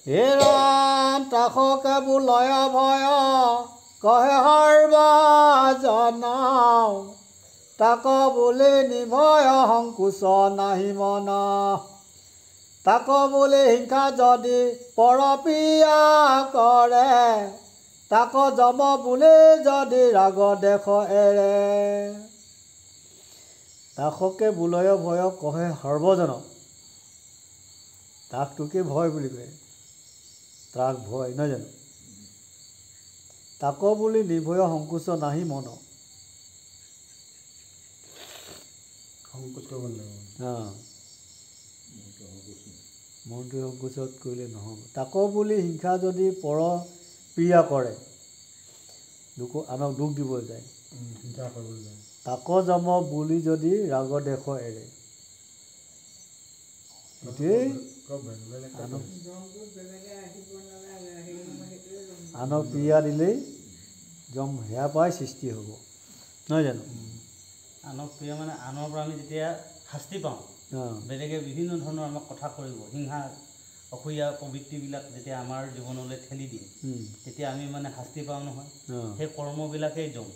হে ৰাম তাসকে বুলয় ভয় কহে হাৰবা জনাও তাক বুলি নিভয় সংকোচ নাহি মন তাক বুলি হিংসা যদি পৰপিয়া কৰে তাক যম বুলি যদি ৰাগ দেখ এৰে তাসকে বুলয় ভয় কহে সৰ্বজন তাকটোকে ভয় বুলি কয় তাক ভয় নহয় জানো তাক বুলি নিভয় সংকোচ নাহি মন মনটো সংকোচত কৰিলে নহ'ব তাক বুলি হিংসা যদি পৰ প্ৰিয়া কৰে আনক দুখ দিব যায় তাক যম বুলি যদি ৰাগ দেখ এৰে এইটোৱেই আনক প্ৰিয়া দিলেই যম সেয়া পাই সৃষ্টি হ'ব নহয় জানো আনক প্ৰিয় মানে আনৰ পৰা আমি যেতিয়া শাস্তি পাওঁ বেলেগে বিভিন্ন ধৰণৰ আমাক কথা কৰিব হিংসা অসূয়া প্ৰবৃত্তিবিলাক যেতিয়া আমাৰ জীৱনলৈ ঠেলি দিয়ে তেতিয়া আমি মানে শাস্তি পাওঁ নহয় সেই কৰ্মবিলাকেই যম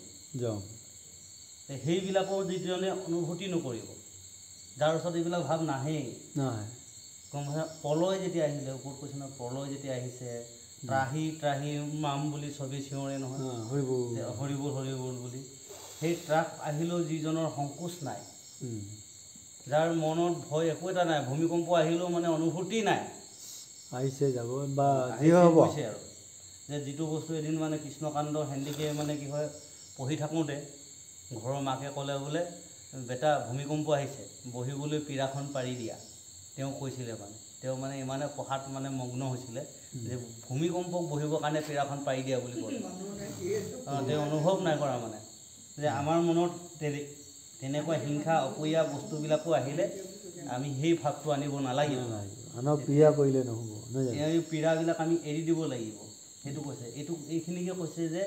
সেইবিলাকৰ যিজনে অনুভূতি নকৰিব যাৰ ওচৰত এইবিলাক ভাৱ নাহেই গম পাইছা প্ৰলয় যেতিয়া আহিলে ওপৰত কৈছে নহয় প্ৰলয় যেতিয়া আহিছে ত্ৰাহি ত্ৰাহি মাম বুলি চবেই চিঞৰে নহয় হৰিবোল হৰিবোল বুলি সেই ত্ৰাস আহিলেও যিজনৰ সংকোচ নাই যাৰ মনত ভয় একো এটা নাই ভূমিকম্প আহিলেও মানে অনুভূতি নাই আহিছে যাব বা কৈছে আৰু যে যিটো বস্তু এদিন মানে কৃষ্ণকান্ত হেণ্ডিকে মানে কি হয় পঢ়ি থাকোঁতে ঘৰৰ মাকে ক'লে বোলে বেটা ভূমিকম্প আহিছে বহিবলৈ পীৰাখন পাৰি দিয়া তেওঁ কৈছিলে মানে তেওঁ মানে ইমানে পঢ়াত মানে মগ্ন হৈছিলে যে ভূমিকম্পক বহিবৰ কাৰণে পীৰাখন পাৰি দিয়া বুলি ক'লে তেওঁ অনুভৱ নাই কৰা মানে যে আমাৰ মনত তেনেকুৱা হিংসা অপূয়া বস্তুবিলাকো আহিলে আমি সেই ভাৱটো আনিব নালাগিব আনক পীড়া কৰিলে নহ'ব এই পীড়াবিলাক আমি এৰি দিব লাগিব সেইটো কৈছে এইখিনিকে কৈছে যে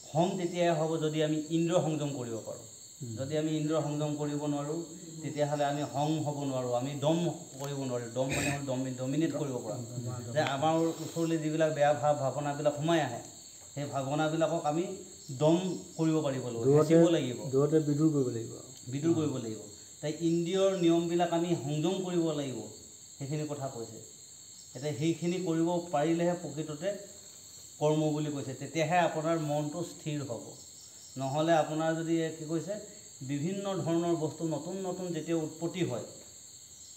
হম তেতিয়াই হ'ব যদি আমি ইন্দ্ৰ সংযম কৰিব পাৰোঁ যদি আমি ইন্দ্ৰ সংযম কৰিব নোৱাৰোঁ তেতিয়াহ'লে আমি হং হ'ব নোৱাৰোঁ আমি দম কৰিব নোৱাৰোঁ দম মানে হ'ল ডমিনেট কৰিব পৰা যে আমাৰ ওচৰলৈ যিবিলাক বেয়া ভাৱনাবিলাক সোমাই আহে সেই ভাৱনাবিলাকক আমি দম কৰিব পাৰিব লাগিব বিদুৰ কৰিব লাগিব তাই ইন্দ্ৰিয়ৰ নিয়মবিলাক আমি সংযম কৰিব লাগিব সেইখিনি কথা কৈছে এতিয়া সেইখিনি কৰিব পাৰিলেহে প্ৰকৃততে কৰ্ম বুলি কৈছে তেতিয়াহে আপোনাৰ মনটো স্থিৰ হ'ব নহ'লে আপোনাৰ যদি কি কৈছে বিভিন্ন ধৰণৰ বস্তু নতুন নতুন যেতিয়া উৎপত্তি হয়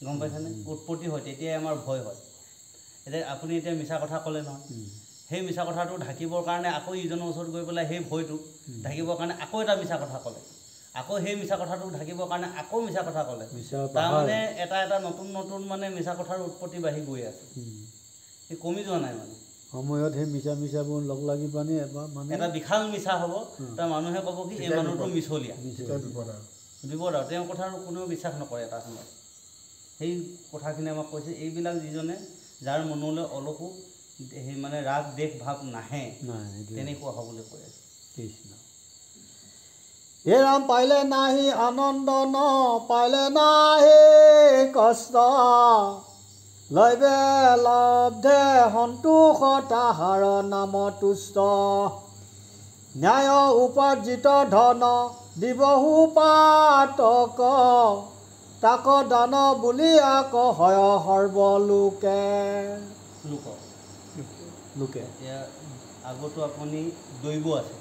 গম পাইছেনে উৎপত্তি হয় তেতিয়াই আমাৰ ভয় হয় এতিয়া আপুনি এতিয়া মিছা কথা ক'লে নহয় সেই মিছা কথাটো ঢাকিবৰ কাৰণে আকৌ ইজনৰ ওচৰত গৈ পেলাই সেই ভয়টো ঢাকিবৰ কাৰণে আকৌ এটা মিছা কথা ক'লে আকৌ সেই মিছা কথাটো ঢাকিবৰ কাৰণে আকৌ মিছা কথা ক'লে তাৰমানে এটা এটা নতুন নতুন মানে মিছা কথাৰ উৎপত্তি বাঢ়ি গৈ আছে সেই কমি যোৱা নাই মানে সময়ত সেই মিছাবোৰ লগ লাগি পানি মানে এটা বিশাল মিছা হ'ব তাৰ মানুহে ক'ব কি এই মানুহটো মিছলীয়া বিপদ আৰু তেওঁৰ কথা কোনেও বিশ্বাস নকৰে এটা সময়ত সেই কথাখিনি আমাক কৈছে এইবিলাক যিজনে যাৰ মনলৈ অলপো সেই মানে ৰাগ দেশ ভাৱ নাহে তেনেকুৱা হ'বলৈ কৈ আছে কৃষ্ণ হে ৰাম পাইলে নাহি আনন্দ ন পাইলে নাহি কষ্ট লৈবে লব্ধে সন্তোষ তাহাৰ নাম তুষ্ট ন্যায় উপাৰ্জিত ধন দিবহু পাতক তাক দান বুলি আক হয় সৰ্বলোকে লোকে এতিয়া আগতো আপুনি দৈৱ আছে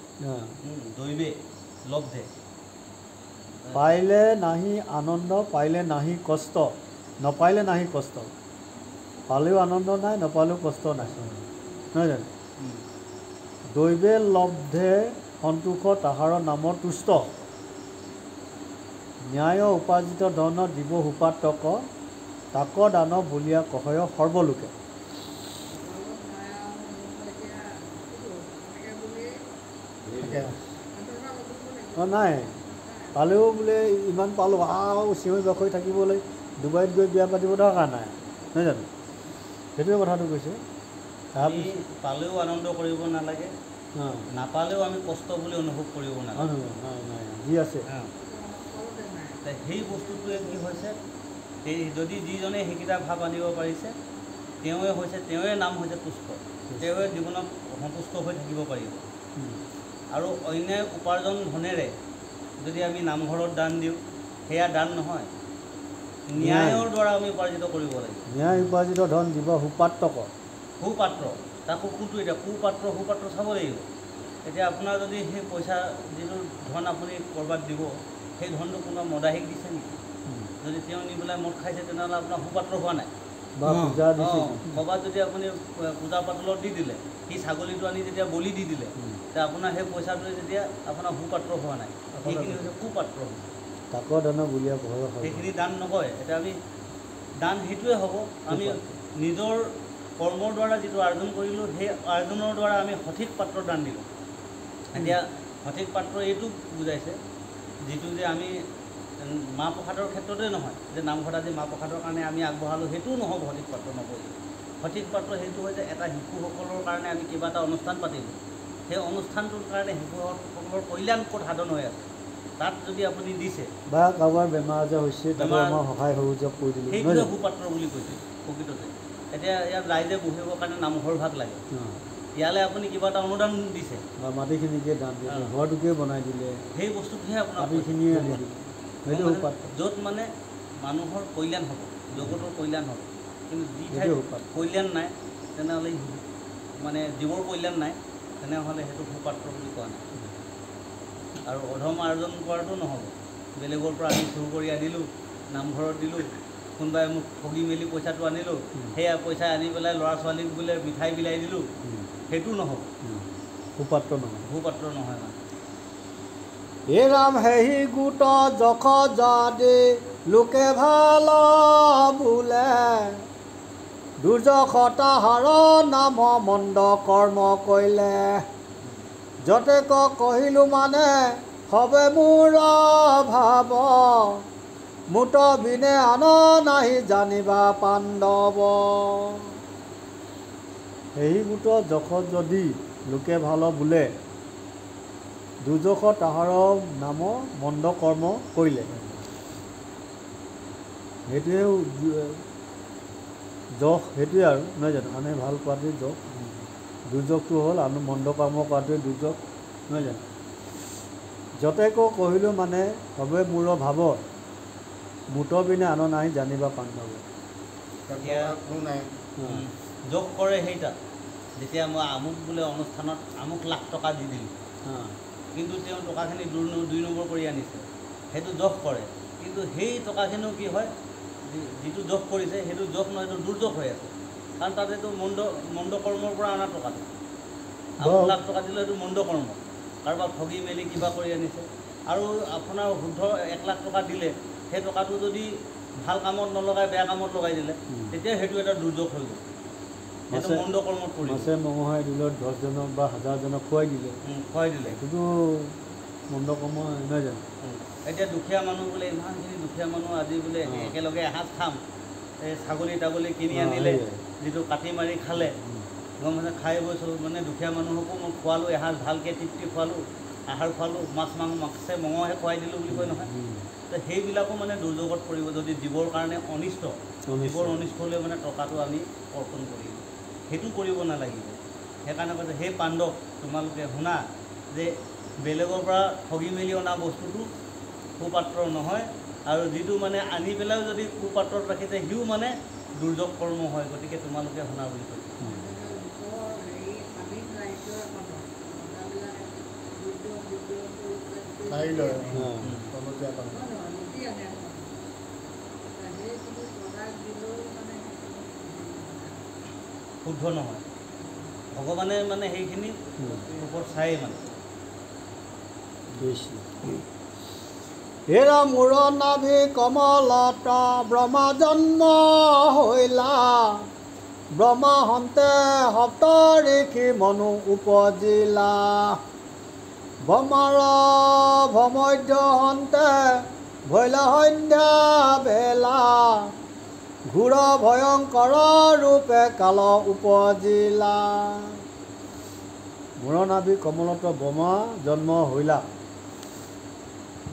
দৈৱে লব্ধে পাইলে নাহি আনন্দ পাইলে নাহি কষ্ট নপাইলে নাহি কষ্ট পালেও আনন্দ নাই নপালেও কষ্ট নাই নহয় জানো দৈৱে লব্ধে সন্তোষ তাহাৰ নাম তুষ্ট ন্যায় উপাৰ্জিত ধন দিব হুপাতক তাক দান বলিয়া কহয় সৰ্বলোকে নাই পালেও বোলে ইমান পালোঁ আৰু চিঞৰি বাখৰি থাকিবলৈ ডুবাইত গৈ বিয়া পাতিব দৰকাৰ নাই নহয় জানো সেইটোৱে কথাটো কৈছে তাৰপিছত পালেও আনন্দ কৰিব নালাগে নাপালেও আমি কষ্ট বুলি অনুভৱ কৰিব নালাগে যি আছে সেই বস্তুটোৱে কি হৈছে সেই যদি যিজনে সেইকেইটা ভাৱ আনিব পাৰিছে তেওঁৱে নাম হৈছে তুষ্ট, তেওঁৱে জীৱনত সন্তুষ্ট হৈ থাকিব পাৰিব। আৰু অন্যায় উপাৰ্জন ধনেৰে যদি আমি নামঘৰত দান দিওঁ, সেয়া দান নহয়, ন্যায়ৰ দ্বাৰা আমি উপাৰ্জিত কৰিব লাগিব। ন্যায় উপাৰ্জিত ধন দিব সুপাত্ৰক। সুপাত্ৰ, তাকো কোনটো এতিয়া সুপাত্ৰ চাব লাগিব। এতিয়া আপোনাৰ যদি সেই পইচা যিটো ধন আপুনি ক'ৰবাত দিব, সেই ধনটো কোনোবা মদাহীক দিছে নেকি? যদি তেওঁ নি পেলাই মদ খাইছে, তেনেহ'লে আপোনাৰ সুপাত্ৰ হোৱা নাই। বা পূজা দিছে ক'ৰবাত যদি আপুনি পূজা পাতলত দি দিলে, সি ছাগলীটো আনি যেতিয়া বলি দি দিলে, তেতিয়া আপোনাৰ সেই পইচাটোৱে যেতিয়া আপোনাৰ সুপাত্ৰ হোৱা নাই, সেইখিনি হৈছে কুপাত্ৰ। তাকৰ দান বুলিয়া ভয় হয়, সেইখিনি দান নকয়। এতিয়া আমি দান সেইটোৱে হ'ব, আমি নিজৰ কৰ্মৰ দ্বাৰা যিটো আৰ্জন কৰিলোঁ, সেই আৰ্জনৰ দ্বাৰা আমি সঠিক পাত্ৰত দান দিলোঁ। এতিয়া সঠিক পাত্ৰ এইটো বুজাইছে, যিটো যে আমি মাহ প্ৰসাদৰ ক্ষেত্ৰতে নহয়, যে নামঘৰত আজি মাহ প্ৰসাদৰ কাৰণে আমি আগবঢ়ালোঁ, সেইটোও নহ'ব। সঠিক পাত্ৰ নকৰিলে সঠিক পাত্ৰ সেইটো হয় যে এটা শিশুসকলৰ কাৰণে আমি কিবা এটা অনুষ্ঠান পাতিলোঁ, সেই অনুষ্ঠানটোৰ কাৰণে শিশুসকলৰ কল্যাণ ক'ত সাধন হৈ আছে, তাত যদি আপুনি দিছে, বা কাৰোবাৰ বেমাৰ আজাৰ হৈছে, তাকো আমাৰ সহায় সহযোগ কৰি দিলোঁ, সেইটোৱে সুপাত্ৰ বুলি কৈছে প্ৰকৃততে। এতিয়া ইয়াত ৰাইজে বহিবৰ কাৰণে নামঘৰ ভাগ লাগে, ইয়ালৈ আপুনি কিবা এটা অনুদান দিছে বা মাটিখিনিকে দান দিলে, ঘৰটোকে বনাই দিলে, সেই বস্তুটোহে আপোনাৰ মাটিখিনিয়ে আনি দিলে, সেইটো সুপাত্ৰ। য'ত মানে মানুহৰ কল্যাণ হ'ব, জগতৰ কল্যাণ হ'ব। কিন্তু যি ঠাইত কল্যাণ নাই, তেনেহ'লে মানে জীৱৰ কল্যাণ নাই, তেনেহ'লে সেইটো সুপাত্ৰ বুলি কোৱা নাই। আৰু অধৰ্ম আৰ্জন কৰাটো নহ'ব। বেলেগৰ পৰা আমি চুৰ কৰি আনিলোঁ, নামঘৰত দিলোঁ, কোনোবাই মোক ঠগি মেলি পইচাটো আনিলোঁ, সেয়া পইচা আনি পেলাই ল'ৰা ছোৱালীক বোলে মিঠাই বিলাই দিলোঁ, সেইটো নহ'ব, সুপাত্ৰ নহয়, সুপাত্ৰ নহয় মানে। হে ৰাম হেহি গোট যখ যাদে লোকে ভাল বোলে, দুৰ্যশ তাহাৰ নাম মন্দ কৰ্ম কৰিলে, যতেক কহিলোঁ মানে হবে মোৰ ভাৱ, মুঠ বিনে আন নাহি জানিবা পাণ্ডৱ। সেই গোট যশত যদি লোকে ভাল বোলে, দুৰ্যশ তাহাৰ নাম মন্দ কৰ্ম কৰিলে, সেইটোৱে যশ, সেইটোৱে আৰু নহয় জানো, আনে ভাল কোৱাটোৱে যশ। দুৰ্যোগটো হ'ল আন মন্দ কৰ্ম কৰাটোৱে দুৰ্যোগ, নহয় জানো। যতেক কহিলোঁ মানে হবে মোৰ ভাৱ, মুঠ বিনে আন নাহি জানিবা পাণ্ডৱ। যোগ কৰে সেইটা, যেতিয়া মই আমুক বোলে অনুষ্ঠানত আমুক লাখ টকা দি দিলোঁ, কিন্তু তেওঁ টকাখিনি 2 নম্বৰ কৰি আনিছে, সেইটো যোগ কৰে। কিন্তু সেই টকাখিনিও কি হয়, যিটো যোগ কৰিছে সেইটো যোগ নহয়, সেইটো দুৰ্যোগ হৈ আছে। কাৰণ তাত এইটো মন্দ কৰ্মৰ পৰা অনা টকাটো, আমুক লাখ টকা দিলে সেইটো মন্দ কৰ্ম, কাৰোবাক ঠগি মেলি কিবা কৰি আনিছে। আৰু আপোনাৰ শুদ্ধ 1 লাখ টকা দিলে, সেই টকাটো যদি ভাল কামত নলগাই বেয়া কামত লগাই দিলে, তেতিয়া সেইটো এটা দুৰ্যোগ হৈ গ'ল, সেইটো মন্দ কৰ্মত পৰিল। মাছে মঙহে দিলত 10জনক বা 1000জনক খুৱাই দিলে, সেইটোতো মন্দ কৰ্ম নহয় জানো। এতিয়া দুখীয়া মানুহ বোলে, ইমানখিনি দুখীয়া মানুহ আজি বোলে একেলগে এসাঁজ খাম, এই ছাগলী তাগলী কিনি আনিলে, যিটো কাটি মাৰি খালে, গম পাইছে, খাই বৈছোঁ মানে দুখীয়া মানুহকো মই খোৱালোঁ, এসাঁজ ভালকৈ তৃপ্তি খোৱালোঁ, আহাৰ খোৱালোঁ, মাছে মঙহে খুৱাই দিলোঁ বুলি কয় নহয়। তো সেইবিলাকো মানে দুৰ্যোগত পৰিব, যদি জীৱৰ কাৰণে অনিষ্ট, জীৱৰ অনিষ্ট হ'লে মানে টকাটো আমি অৰ্পণ কৰিম, সেইটো কৰিব নালাগিব। সেইকাৰণে কৈছে, সেই পাণ্ডৱ তোমালোকে শুনা, যে বেলেগৰ পৰা ঠগি মেলি অনা বস্তুটো সুপাত্ৰ নহয়, আৰু যিটো মানে আনি পেলাইও যদি কুপাত্ৰত ৰাখিছে, সিও মানে দুৰ্যোগ কৰ্ম হয়। গতিকে তোমালোকে শুনা বুলি কৈছে। শুদ্ধ নহয়, ভগৱানে মানে সেইখিনি ওপৰত চায়েই মানে। হেৰা মূৰ নাভি কমলত ব্ৰহ্মা জন্ম হৈলা, ব্ৰহ্মা হন্তে সপ্ত ঋষি মনু উপজিলা, ব্ৰহ্মাৰ ভ্ৰমধ্য হন্তে ভৈলা সন্ধ্যা বেলা, ঘোৰ ভয়ংকৰ ৰূপে কাল উপজিলা। মূৰ নাভি কমলত ব্ৰহ্মা জন্ম হৈলা,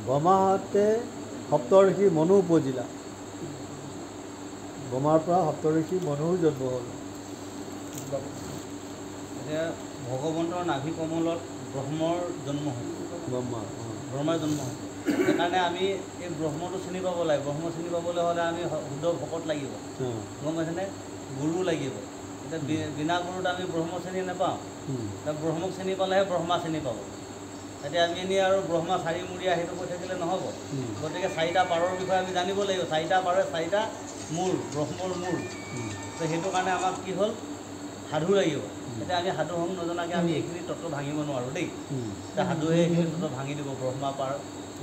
ব্ৰহ্মাহঁতে সপ্তঋষি মনু উপজিলা, ব্ৰহ্মাৰ পৰা সপ্তঋষি মনুৰ জন্ম হ'ল। এতিয়া ভগৱন্তৰ নাভি কমলত ব্ৰহ্মৰ জন্ম হৈছে, ব্ৰহ্মাৰ জন্ম হৈছে। সেইকাৰণে আমি এই ব্ৰহ্মটো চিনি পাব লাগে। ব্ৰহ্ম চিনি পাবলৈ হ'লে আমি শুদ্ধ ভকত লাগিব, গম পাইছেনে? গুৰু লাগিব। এতিয়া বিনা গুৰুত আমি ব্ৰহ্ম চিনি নাপাওঁ। ব্ৰহ্মক চিনি পালেহে ব্ৰহ্মা চিনি পাব। এতিয়া আমি এনেই আৰু ব্ৰহ্মা চাৰিমূৰীয়া সেইটো কৈ থাকিলে নহ'ব। গতিকে চাৰিটা পাৰৰ বিষয়ে আমি জানিব লাগিব। চাৰিটা পাৰৰ চাৰিটা মূল, ব্ৰহ্মৰ মূল। তো সেইটো কাৰণে আমাক কি হ'ল, সাধু লাগিব। এতিয়া আমি সাধু হম নজনাকৈ আমি এইখিনি তত্ত্ব ভাঙিব নোৱাৰোঁ দেই। এতিয়া সাধুহে এইখিনি তত্ত্ব ভাঙি দিব। ব্ৰহ্মা পাৰ,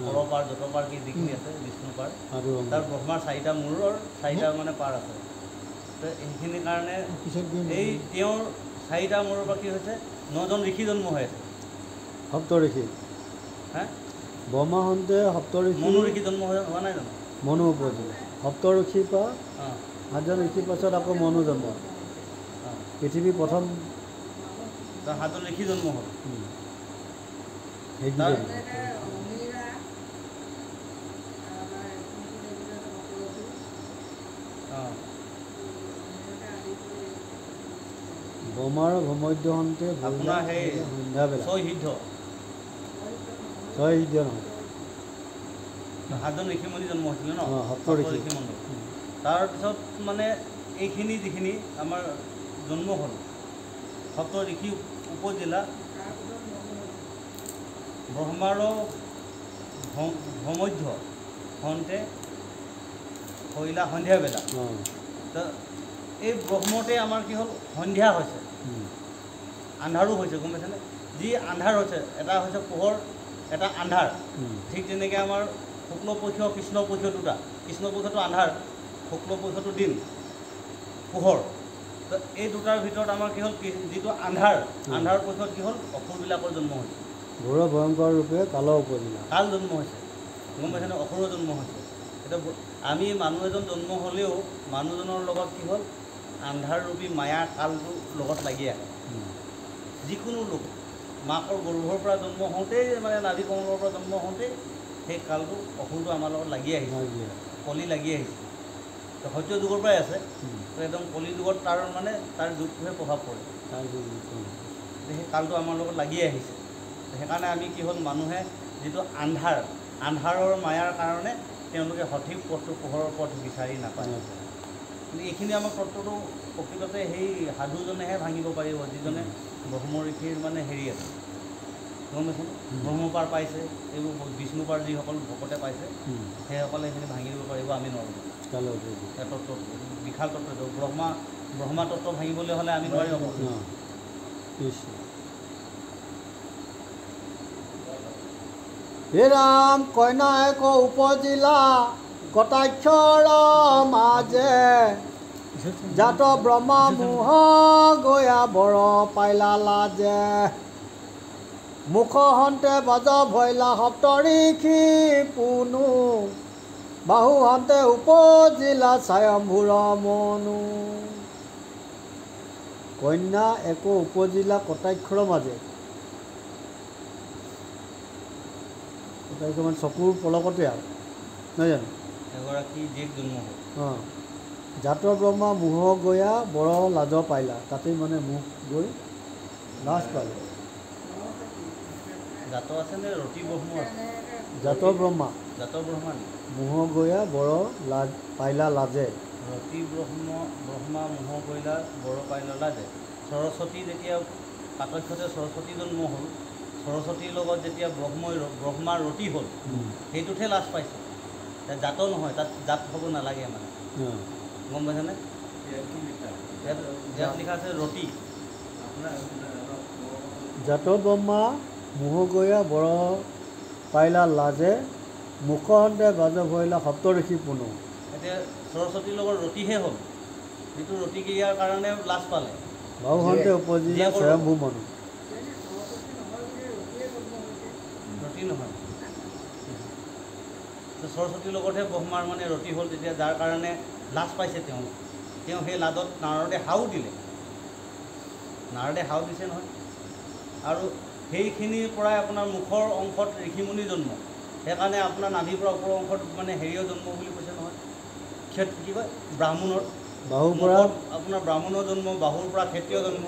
পৰ পাৰ, যত পাৰ কি যিখিনি আছে, বিষ্ণু পাৰ, তাৰ ব্ৰহ্মাৰ চাৰিটা মূৰৰ চাৰিটা মানে পাৰ আছে। তো সেইখিনিৰ কাৰণে এই তেওঁৰ চাৰিটা মূৰৰ পৰা কি হৈছে, 9জন ঋষি জন্ম হৈ আছে। সপ্ত ঋষি, হা, ব্ৰহ্মা হওঁতে সপ্ত ঋষি, মনু ঋষি জন্ম হোৱা নাই জানো? মনু উপজিলে। সপ্ত ঋষিৰ পৰা 8জন ঋষিৰ পাছত আকৌ মনু জন্ম। পৃথিৱীৰ প্ৰথম 7জন ঋষি জন্ম হ'ল। ব্ৰহ্মাৰ ভূমধ্য হওঁতে আপোনাৰ সেই সন্ধ্যাবেলা 6 সিদ্ধ, 6 সিদ্ধ নহয়, 7জন ঋষিমণি জন্ম হৈছিলে ন, সপ্ত ঋষি মণ্ডল। তাৰপিছত মানে এইখিনি যিখিনি আমাৰ জন্ম হ'ল, সপ্ত ঋষি উপজিলা ব্ৰহ্মাৰ ভূমধ্য হওঁতে হৈলা সন্ধিয়াবেলা। তো এই ব্ৰহ্মতে আমাৰ কি হ'ল, সন্ধিয়া হৈছে, আন্ধাৰো হৈছে, গম পাইছেনে? যি আন্ধাৰ হৈছে, এটা হৈছে পোহৰ, এটা আন্ধাৰ। ঠিক তেনেকৈ আমাৰ শুক্লপক্ষ কৃষ্ণপক্ষ দুটা। কৃষ্ণপক্ষটো আন্ধাৰ, শুক্লপক্ষটো দিন, পোহৰ। তো এই দুটাৰ ভিতৰত আমাৰ কি হ'ল, যিটো আন্ধাৰ, আন্ধাৰ পক্ষত কি হ'ল, অসুৰবিলাকৰ জন্ম হৈছে। ঘোৰ ভয়ংকৰ ৰূপে কালৰ উপজিলা, কাল জন্ম হৈছে, গম পাইছেনে? অসুৰৰ জন্ম হৈছে। এতিয়া আমি মানুহ এজন জন্ম হ'লেও মানুহজনৰ লগত কি হ'ল, আন্ধাৰ ৰূপী মায়া কালটোৰ লগত লাগি আহে। যিকোনো লোক মাকৰ গৰ্ভৰ পৰা জন্ম হওঁতেই, মানে নাভি কমলৰ পৰা জন্ম হওঁতেই সেই কালটো, অসুৰটো আমাৰ লগত লাগি আহিছে, কলি লাগি আহিছে। তো সত্য যুগৰ পৰাই আছে। তো একদম কলি যুগত তাৰ মানে তাৰ যুগটোহে প্ৰভাৱ পৰে। সেই কালটো আমাৰ লগত লাগি আহিছে। সেইকাৰণে আমি কি হ'ল, মানুহে যিটো আন্ধাৰৰ মায়াৰ কাৰণে তেওঁলোকে সঠিক পথটো, পোহৰৰ পথ বিচাৰি নাপায়। কিন্তু এইখিনি আমাৰ তত্ত্বটো প্ৰকৃততে সেই সাধুজনেহে ভাঙিব পাৰিব, যিজনে ব্ৰহ্ম ঋষিৰ মানে হেৰি আছে, গম পাইছেনে? ব্ৰহ্মপাৰ পাইছে, এইবোৰ বিষ্ণুপাৰ যিসকল ভকতে পাইছে, সেইসকলে এইখিনি ভাঙি দিব পাৰিব, আমি নোৱাৰোঁ। তত্ত্বটো বিশাল তত্ত্বটো, ব্ৰহ্মা তত্ত্ব ভাঙিবলৈ হ'লে আমি নোৱাৰিম। হে ৰাম, কইনা এক উপজিলা কটাক্ষৰ মাজে, জাত ব্ৰহ্মা মোহ গয়া বৰ পাইলা লাজে, মুখ হন্তে বজ ভৈলা সপ্ত ঋষি পুনু, বাহু হন্তে উপজিলা স্বয়ম্ভূৰ মনু। কন্যা এক উপজিলা কটাক্ষৰ মাজে, কটাক্ষ মানে চকুৰ পলকতে আৰু, নহয় জানো? এগৰাকী জীয়েক জন্ম হ'ল। জাত ব্ৰহ্মা মোহ গয়া বৰ লাজ পাইলা, তাতেই মানে মুখ গৈ লাজ পালে। জাত আছে নে ৰতি ব্ৰহ্ম আছে? জাত ব্ৰহ্মা মোহ গয়া বৰ লাজ পাইলা লাজে, ৰতি ব্ৰহ্মা মোহ গয়া বৰ পাইলা লাজে। সৰস্বতী যেতিয়া পাতক্ষতে সৰস্বতী জন্ম হ'ল, সৰস্বতীৰ লগত যেতিয়া ব্ৰহ্মাৰ ৰতি হ'ল, সেইটোতহে লাজ পাইছে। জাত নহয়, তাত জাত হ'ব নালাগে মানে, গম পাইছেনে? ইয়াত লিখা আছে ৰতি। জাত ব্ৰহ্মা মোহ গয়া বৰ পাইলা লাজে, মুখ হন্তে বাজ ভৈলা সপ্ত ঋষি পুনু। এতিয়া সৰস্বতীৰ লগত ৰতিহে হ'ল, যিটো ৰতিক্ৰিয়াৰ কাৰণে লাজ পালে। বাহু হন্তে উপজিলা স্বয়ম্ভূ মনু। ৰতি নহয়, সৰস্বতীৰ লগতহে ব্ৰহ্মাৰ মানে ৰতি হ'ল, তেতিয়া যাৰ কাৰণে লাজ পাইছে তেওঁ সেই লাজত নাৰদে হাও দিলে। নাৰদে হাও দিছে নহয়। আৰু সেইখিনিৰ পৰাই আপোনাৰ মুখৰ অংশত ঋষিমুনি জন্ম, সেইকাৰণে আপোনাৰ নাভিৰ পৰা ওপৰৰ অংশত মানে হেৰিও জন্ম বুলি কৈছে নহয়, কি কয়, ব্ৰাহ্মণৰ বাহুৰ পৰা আপোনাৰ ব্ৰাহ্মণৰ জন্ম, বাহুৰ পৰা ক্ষত্ৰিয় জন্ম।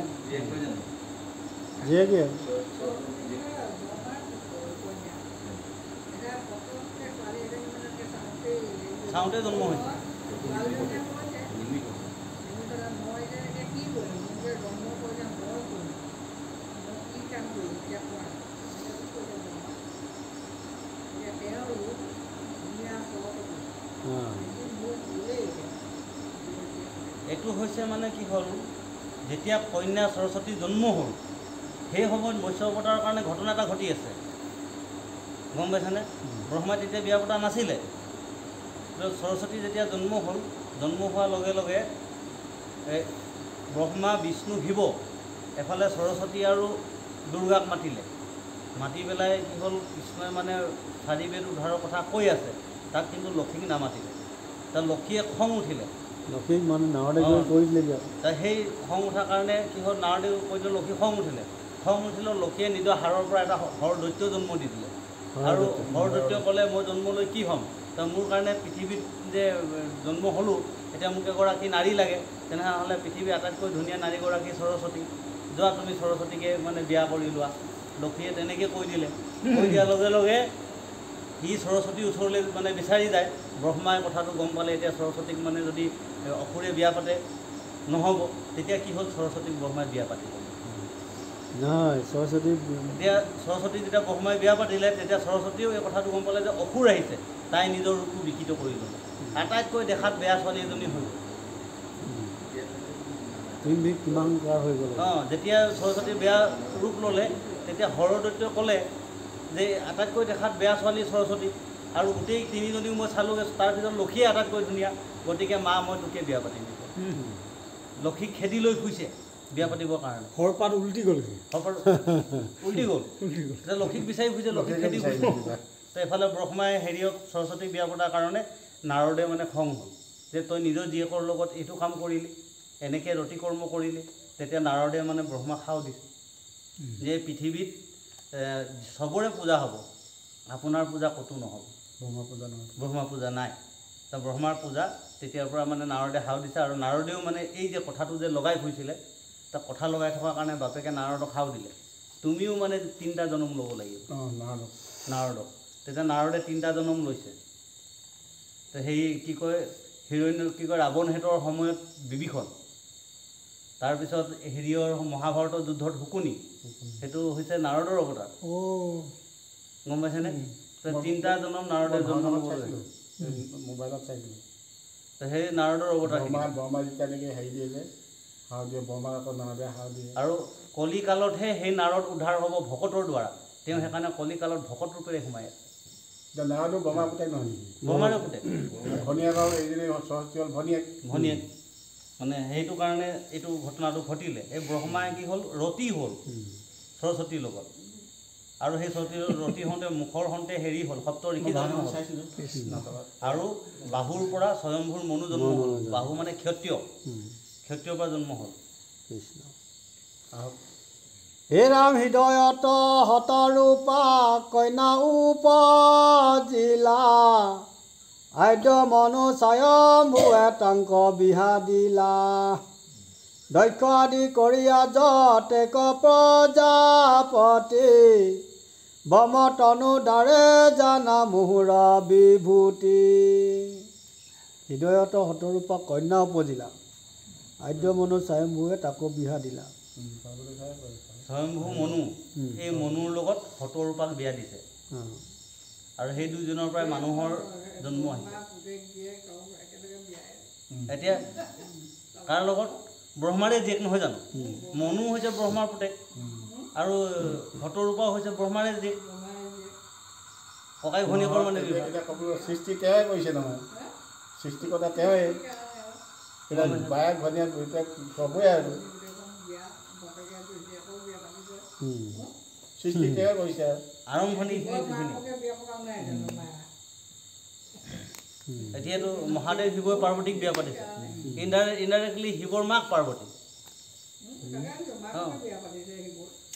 জীয়েকে চাওঁতে জন্ম হৈছে। এইটো হৈছে মানে কি হ'ল, যেতিয়া কন্যা সৰস্বতী জন্ম হ'ল সেই সময়ত মৎস্য অৱতাৰৰ কাৰণে ঘটনা এটা ঘটি আছে, গম পাইছেনে? ব্ৰহ্মাই তেতিয়া বিয়া পতা নাছিলে। সৰস্বতী যেতিয়া জন্ম হ'ল, জন্ম হোৱাৰ লগে লগে ব্ৰহ্মা, বিষ্ণু, শিৱ এফালে সৰস্বতী আৰু দুৰ্গাক মাতিলে। মাতি পেলাই কি হ'ল, কৃষ্ণই মানে চাৰিবেদ উদ্ধাৰৰ কথা কৈ আছে, তাক কিন্তু লক্ষীক নামাতিলে। তাত লক্ষীয়ে খং উঠিলে। লক্ষীক মানে নাৰদে গৈ কৈ দিলেগৈ। সেই খং উঠাৰ কাৰণে কি হ'ল, নাৰদেৱ কৈ দিলে, লক্ষী খং উঠিলে। খং উঠিলে লক্ষীয়ে নিজৰ হাড়ৰ পৰা এটা হৰ দৈত্য জন্ম দি দিলে। আৰু হৰ দৈত্যই ক'লে, মই জন্ম লৈ কি হ'ম? মোৰ কাৰণে পৃথিৱীত যে জন্ম হ'লোঁ, এতিয়া মোক এগৰাকী নাৰী লাগে। তেনেহ'লে পৃথিৱীৰ আটাইতকৈ ধুনীয়া নাৰীগৰাকী সৰস্বতী, যোৱা তুমি সৰস্বতীকে মানে বিয়া কৰি লোৱা। লক্ষীয়ে তেনেকৈ কৈ দিলে। কৈ দিয়াৰ লগে লগে সি সৰস্বতীৰ ওচৰলৈ মানে বিচাৰি যায়। ব্ৰহ্মাই কথাটো গম পালে, এতিয়া সৰস্বতীক মানে যদি অসুৰে বিয়া পাতে নহ'ব, তেতিয়া কি হ'ল, সৰস্বতীক ব্ৰহ্মাই বিয়া পাতিলে। নহয়, সৰস্বতী এতিয়া সৰস্বতী যেতিয়া ব্ৰহ্মাই বিয়া পাতিলে, তেতিয়া সৰস্বতীয়েও এই কথাটো গম পালে যে অসুৰ আহিছে। তাই নিজৰ ৰূপটো বিকৃত কৰি ল'লে, আটাইতকৈ দেখাত বেয়া ছোৱালী এজনী হৈ গ'ল। কিমান কাৰ হৈ গ'ল। যেতিয়া সৰস্বতী বেয়া ৰূপ ল'লে, তেতিয়া হৰদৈত্যই ক'লে যে আটাইতকৈ দেখাত বেয়া ছোৱালী সৰস্বতী, আৰু গোটেই তিনিজনীও মই চালোঁগৈ, তাৰ ভিতৰত লক্ষীয়ে আটাইতকৈ ধুনীয়া, গতিকে মা মই তোকে বিয়া পাতিম। লক্ষীক খেদি লৈ ফুৰিছে বিয়া পাতিবৰ কাৰণে। সৰপাত উলটি গ'ল, উলটি গ'ল। এতিয়া লক্ষীক বিচাৰি ফুৰিছে, লক্ষীক খেদি ফুৰিছে। তো এফালে ব্ৰহ্মাই হেৰিয়ক সৰস্বতীক বিয়া পতাৰ কাৰণে নাৰদে মানে খং হ'ল যে তই নিজৰ জীয়েকৰ লগত এইটো কাম কৰিলি, এনেকৈ ৰতি কৰ্ম কৰিলি। তেতিয়া নাৰদে মানে ব্ৰহ্মাক সাও দিছে যে পৃথিৱীত চবৰে পূজা হ'ব, আপোনাৰ পূজা ক'তো নহ'ব। ব্ৰহ্মা পূজা নাই। তো ব্ৰহ্মাৰ পূজা তেতিয়াৰ পৰা মানে নাৰদে সাও দিছে। আৰু নাৰদেও মানে এই যে কথাটো যে লগাই ফুৰিছিলে, তাক কথা লগাই থকাৰ কাৰণে বাপেকে নাৰদক সাও দিলে, তুমিও মানে 3টা জন্ম ল'ব লাগিব। নাৰদক তেতিয়া নাৰদে 3টা জন্ম লৈছে। তো সেই কি কয়, কি কয়, ৰাৱণহেঁতৰ সময়ত বিভীষণ, তাৰপিছত হেৰিয়ৰ মহাভাৰতৰ যুদ্ধত শকুনি, সেইটো হৈছে নাৰদৰ অৱতাৰ। গম পাইছেনে? তো 3টা জন্ম নাৰদে জন্ম ল'ব লাগে। মোবাইলত চাইছিলোঁ। তো সেই নাৰদৰ অৱতাৰ। বৰমা যেতিয়া নেকি হেৰি দিয়ে যে সাও দিয়ে, বৰমাক আকৌ নাৰদে সাও দিয়ে। আৰু কলিকালতহে সেই নাৰদ উদ্ধাৰ হ'ব ভকতৰ দ্বাৰা। তেওঁ সেইকাৰণে কলিকালত ভকত ৰূপেৰে সোমাই আছে। নাৰদো বৰমা পুতেক নহয় নেকি? ব্ৰহ্মাৰে পুতেক। ভনীয়েক আৰু এইজনী সৰস্বতী হ'ল ভনীয়েক। মানে সেইটো কাৰণে এইটো ঘটনাটো ঘটিলে। এই ব্ৰহ্মাই কি হ'ল, ৰতি হ'ল সৰস্বতীৰ লগত। আৰু সেই ৰতি হওঁতে মুখৰ হওঁতে হেৰি হ'ল, সপ্ত ঋষি জন্ম হ'ল। আৰু বাহুৰ পৰা স্বয়ম্ভুৰ মনু জন্ম হ'ল। বাহু মানে ক্ষত্ৰিয়ৰ পৰা জন্ম হ'ল। হে ৰাম হৃদয়ত হতৰূপা কন্যা উপজিলা, আদ্য মনু স্বয়ম্ভুৱে তাংক বিহা দিলা। দক্ষ আদি কৰিয়া যতেক প্ৰজাপতি, বমতনু দ্বাৰে জানা মুহুৰ বিভূতি। হৃদয়ত হতৰূপা কন্যা উপজিলা, আদ্য মনু স্বয়ম্ভুৱে তাকো বিহা দিলা। স্বয়ম্ভু মনু, এই মনুৰ লগত হতৰূপাক বিয়া দিছে। আৰু সেই দুজনৰ পৰাই মানুহৰ জন্ম আহিছে। এতিয়া কাৰ লগত? ব্ৰহ্মাৰে জীয়েক নহয় জানো? মনু হৈছে ব্ৰহ্মাৰ পুতেক, আৰু হতৰূপাও হৈছে ব্ৰহ্মাৰে জীয়েক। ককাই ভনীয়েকৰ মানে সৃষ্টি তেওঁৱে কৰিছে নহয়, সৃষ্টিকৰ্তা তেওঁৱে। বায়েক ভনীয়েক দুয়োটাক ক'বই আৰু সৃষ্টি তেওঁৱে কৰিছে। আৰম্ভণি এতিয়াতো মহাদেৱ শিৱই পাৰ্বতীক বিয়া পাতিছে। ইনডাইৰেক্টলি শিৱৰ মাক পাৰ্বতী।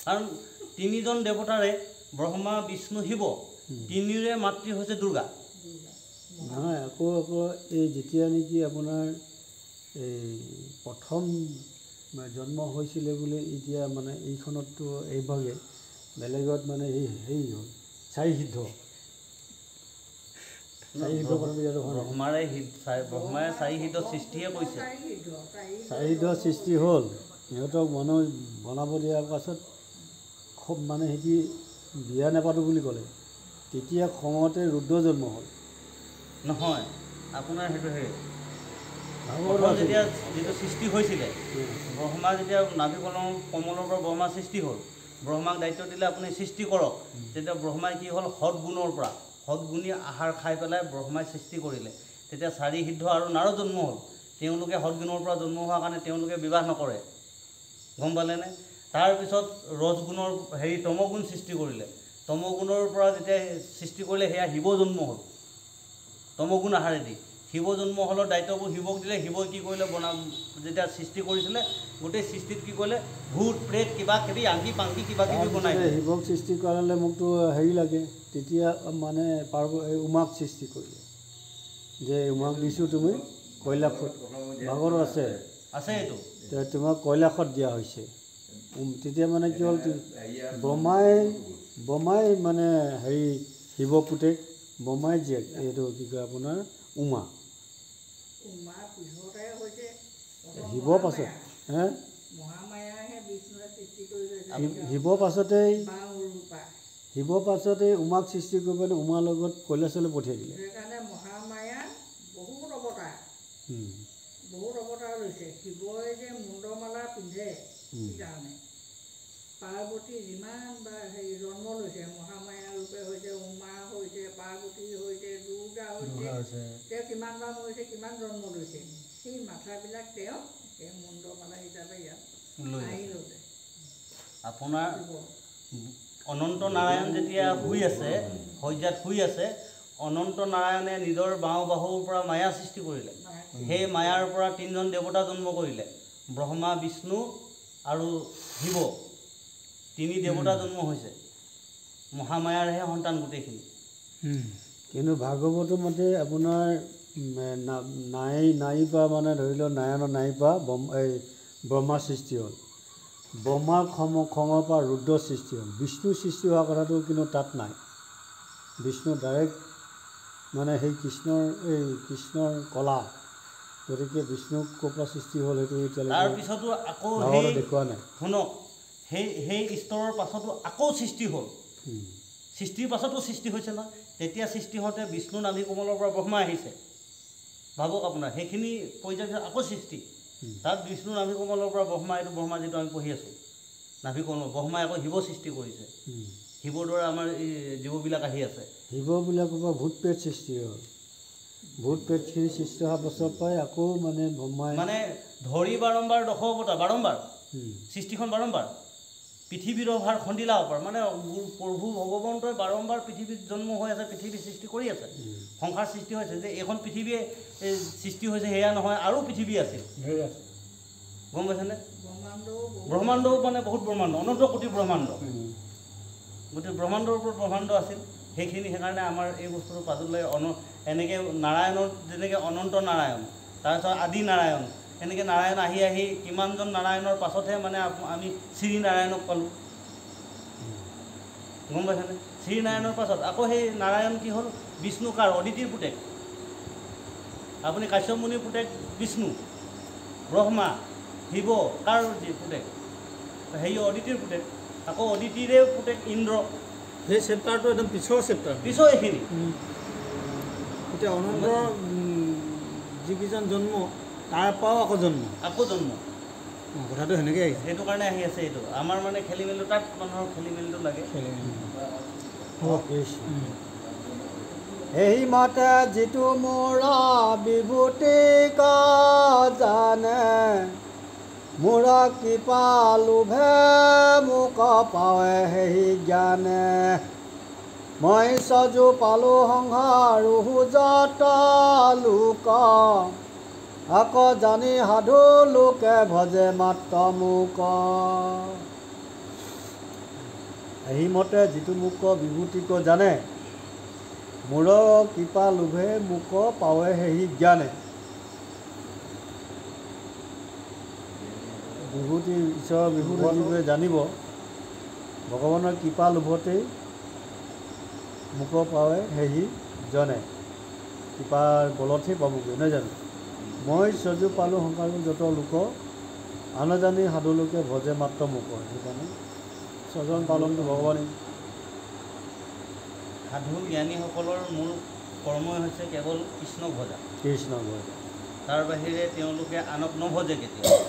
কাৰণ 3জন দেৱতাৰে, ব্ৰহ্মা, বিষ্ণু, শিৱ, তিনিৰে মাতৃ হৈছে দুৰ্গা। নহয়, আকৌ এই যেতিয়া নেকি আপোনাৰ এই প্ৰথম জন্ম হৈছিলে বোলে এতিয়া মানে এইখনততো এইভাগে বেলেগত মানে এই হেৰি হ'ল চাৰি সিদ্ধ কথাটো ইয়াত হোৱা নাই। ব্ৰহ্মাৰে চাৰি সিদ্ধ সৃষ্টিহে কৰিছে। চাৰি সিদ্ধ সৃষ্টি হ'ল, সিহঁতক মানুহ বনাব দিয়াৰ পাছত খুব মানে সিহঁতি বিয়া নেপাতোঁ বুলি ক'লে। তেতিয়া খঙতে ৰুদ্ৰ জন্ম হ'ল। নহয়, আপোনাৰ সেইটো ভাগৱত প্ৰথম আছে। যেতিয়া যিটো সৃষ্টি হৈছিলে, ব্ৰহ্মা যেতিয়া নাভি কমলৰ পৰা ব্ৰহ্মা সৃষ্টি হ'ল, ব্ৰহ্মাক দায়িত্ব দিলে আপুনি সৃষ্টি কৰক। তেতিয়া ব্ৰহ্মাই কি হ'ল, সৎগুণৰ পৰা সৎগুণী আহাৰ খাই পেলাই ব্ৰহ্মাই সৃষ্টি কৰিলে। তেতিয়া চাৰি সিদ্ধ আৰু নাৰদ জন্ম হ'ল। তেওঁলোকে সৎগুণৰ পৰা জন্ম হোৱাৰ কাৰণে তেওঁলোকে বিবাহ নকৰে, গম পালেনে? তাৰপিছত ৰজগুণৰ তমগুণ সৃষ্টি কৰিলে। তমগুণৰ পৰা যেতিয়া সৃষ্টি কৰিলে সেয়া শিৱ জন্ম হ'ল। তমগুণ আহাৰেদি শিৱ জন্ম হ'লৰ দায়িত্ববোৰ শিৱক দিলে। শিৱই কি কৰিলে, যেতিয়া সৃষ্টি কৰিছিলে গোটেই সৃষ্টিত কি কৰিলে, ভূত প্ৰেত কিবা কিবি আংকি পাংকি কিবা কিবি বনাই দিলে। শিৱক সৃষ্টি কৰালে মোকতো হেৰি লাগে, তেতিয়া মানে উমাক সৃষ্টি কৰিলে যে উমাক দিছোঁ তুমি কৈলাশত, ভাগৱত আছে এইটো তোমাক কৈলাশত দিয়া হৈছে। তেতিয়া মানে কি হ'ল, ব্ৰহ্মাই মানে হেৰি শিৱ পুতেক, ব্ৰহ্মাই জীয়েক, এইটো কি কয় আপোনাৰ উমা। শিৱ পাছত শিৱ পাছতেই উমাক সৃষ্টি কৰি পেলাই উমাৰ লগত কৈলাশলৈ পঠিয়াই দিলে। মহামায়া বহুত অৱতাৰ লৈছে। শিৱই যে মুণ্ডমালা পিন্ধে কাৰণে পাৰ্বতী যিমান জন্ম লৈছে, মহামায়া ৰূপে হৈছে, উমা হৈছে, পাৰ্বতী হৈছে, দুৰ্গা হৈছে, তেওঁ কিমানবাৰ হৈছে, কিমান জন্ম লৈছে, সেই মাথাবিলাক তেওঁ মুণ্ডমালা হিচাপে ইয়াত আহি ল'লে। আপোনাৰ অনন্ত নাৰায়ণ যেতিয়া শুই আছে, শয্যাত শুই আছে, অনন্ত নাৰায়ণে নিজৰ বাওঁ বাহুৰ পৰা মায়া সৃষ্টি কৰিলে। সেই মায়াৰ পৰা 3জন দেৱতা জন্ম কৰিলে, ব্ৰহ্মা, বিষ্ণু আৰু শিৱ। 3 দেৱতা জন্ম হৈছে, মহামায়াৰহে সন্তান গোটেইখিনি। কিন্তু ভাগৱতৰ মতে আপোনাৰ নাৰী পৰা মানে ধৰি লওক নাৰায়ণৰ নাৰীৰ পৰা এই ব্ৰহ্মাৰ সৃষ্টি হ'ল। ব্ৰহ্মাৰ খঙৰ পৰা ৰুদ্ৰ সৃষ্টি হ'ল। বিষ্ণুৰ সৃষ্টি হোৱা কথাটো কিন্তু তাত নাই। বিষ্ণু ডাইৰেক্ট মানে সেই কৃষ্ণৰ কলা, গতিকে বিষ্ণুক ক'ৰ পৰা সৃষ্টি হ'ল সেইটো এতিয়ালৈকে তাৰপিছতো আকৌ দেখুওৱা নাই। শুনক, সেই স্তৰৰ পাছতো আকৌ সৃষ্টি হ'ল। সৃষ্টিৰ পাছতো সৃষ্টি হৈছে নহয়। তেতিয়া সৃষ্টি হওঁতে বিষ্ণু নাভি কমলৰ পৰা ব্ৰহ্মা আহিছে, ভাবক আপোনাৰ সেইখিনি পৰ্যায়ৰ পিছত আকৌ সৃষ্টি। তাত বিষ্ণু নাভি কমলৰ পৰা ব্ৰহ্মা, এইটো ব্ৰহ্মা যিটো আমি পঢ়ি আছোঁ নাভি কমল, ব্ৰহ্মাই আকৌ শিৱ সৃষ্টি কৰিছে। শিৱৰ দৰে আমাৰ এই জীৱবিলাক আহি আছে। শিৱবিলাকৰ পৰা ভূত প্ৰেত সৃষ্টি হ'ল। ভূত প্ৰেতখিনি সৃষ্টি হোৱাৰ পাছৰ পৰাই আকৌ মানে ব্ৰহ্মাই মানে ধৰি বাৰম্বাৰ দশ অৱতাৰ, বাৰম্বাৰ সৃষ্টিখন, বাৰম্বাৰ পৃথিৱীৰ ভাৰ খন্দিলা অপাৰ, মানে প্ৰভু ভগৱন্তই বাৰম্বাৰ পৃথিৱীত জন্ম হৈ আছে, পৃথিৱী সৃষ্টি কৰি আছে, সংসাৰ সৃষ্টি হৈছে। যে এইখন পৃথিৱীয়ে সৃষ্টি হৈছে সেয়া নহয়, আৰু পৃথিৱী আছিল, গম পাইছেনে? ব্ৰহ্মাণ্ডও মানে বহুত ব্ৰহ্মাণ্ড, অনন্ত কোটি ব্ৰহ্মাণ্ড, গোটেই ব্ৰহ্মাণ্ডৰ ওপৰত ব্ৰহ্মাণ্ড আছিল। সেইকাৰণে আমাৰ এই বস্তুটো পাছলৈ এনেকৈ নাৰায়ণৰ যেনেকৈ অনন্ত নাৰায়ণ, তাৰপিছত আদি নাৰায়ণ, এনেকৈ নাৰায়ণ আহি আহি কিমানজন নাৰায়ণৰ পাছতহে মানে আমি শ্ৰী নাৰায়ণক পালোঁ, গম পাইছেনে? শ্ৰী নাৰায়ণৰ পাছত আকৌ সেই নাৰায়ণ কি হ'ল, বিষ্ণু কাৰ? অদিতিৰ পুতেক। আপুনি কাশ্যপ মুনিৰ পুতেক বিষ্ণু, ব্ৰহ্মা, শিৱ কাৰ পুতেক? হেৰি অদিতিৰ পুতেক। আকৌ অদিতিৰে পুতেক ইন্দ্ৰ। সেই চেপ্টাৰটো একদম পিছৰ চেপ্টাৰ, পিছৰ এইখিনি। এতিয়া অনন্তৰ যিকেইজন জন্ম, তাৰ পৰাও আকৌ জন্ম। কথাটো সেনেকৈ আহিছে। সেইটো কাৰণে আহি আছে। এইটো আমাৰ মানে খেলি মেলিটো, তাত মানুহৰ খেলি মেলিটো লাগে। এই মতে যিটো মোৰ বিভূতি জানে, মোৰ কৃপা লোভে মোক পাৱে সেই জ্ঞানে, মই সজু পালোঁ সংসাৰ যত লোক, আকৌ জানি সাধু লোকে ভজে মাত্ৰ মোক। এই মতে যিটো মোক বিভূতিক জানে, মোৰ কৃপা লোভে মোক পাৱে সেই জ্ঞানে, বিভূতি ঈশ্বৰৰ বিভূতি যিবোৰে জানিব ভগৱানৰ কৃপা লোভতেই মুখৰ পাৱে সেহি জনে কৃপাৰ বলতহে পাবগৈ নহয় জানো মই সজু পালোঁ সংসাৰো যত লোক আনজানি সাধু লোকে ভজে মাত্ৰ মুখৰ সেইকাৰণে স্বজন পালনটো ভগৱানেই সাধু জ্ঞানীসকলৰ মূল কৰ্মই হৈছে কেৱল কৃষ্ণক ভজা কৃষ্ণ ভজ তাৰ বাহিৰে তেওঁলোকে আনক নভজে কেতিয়াও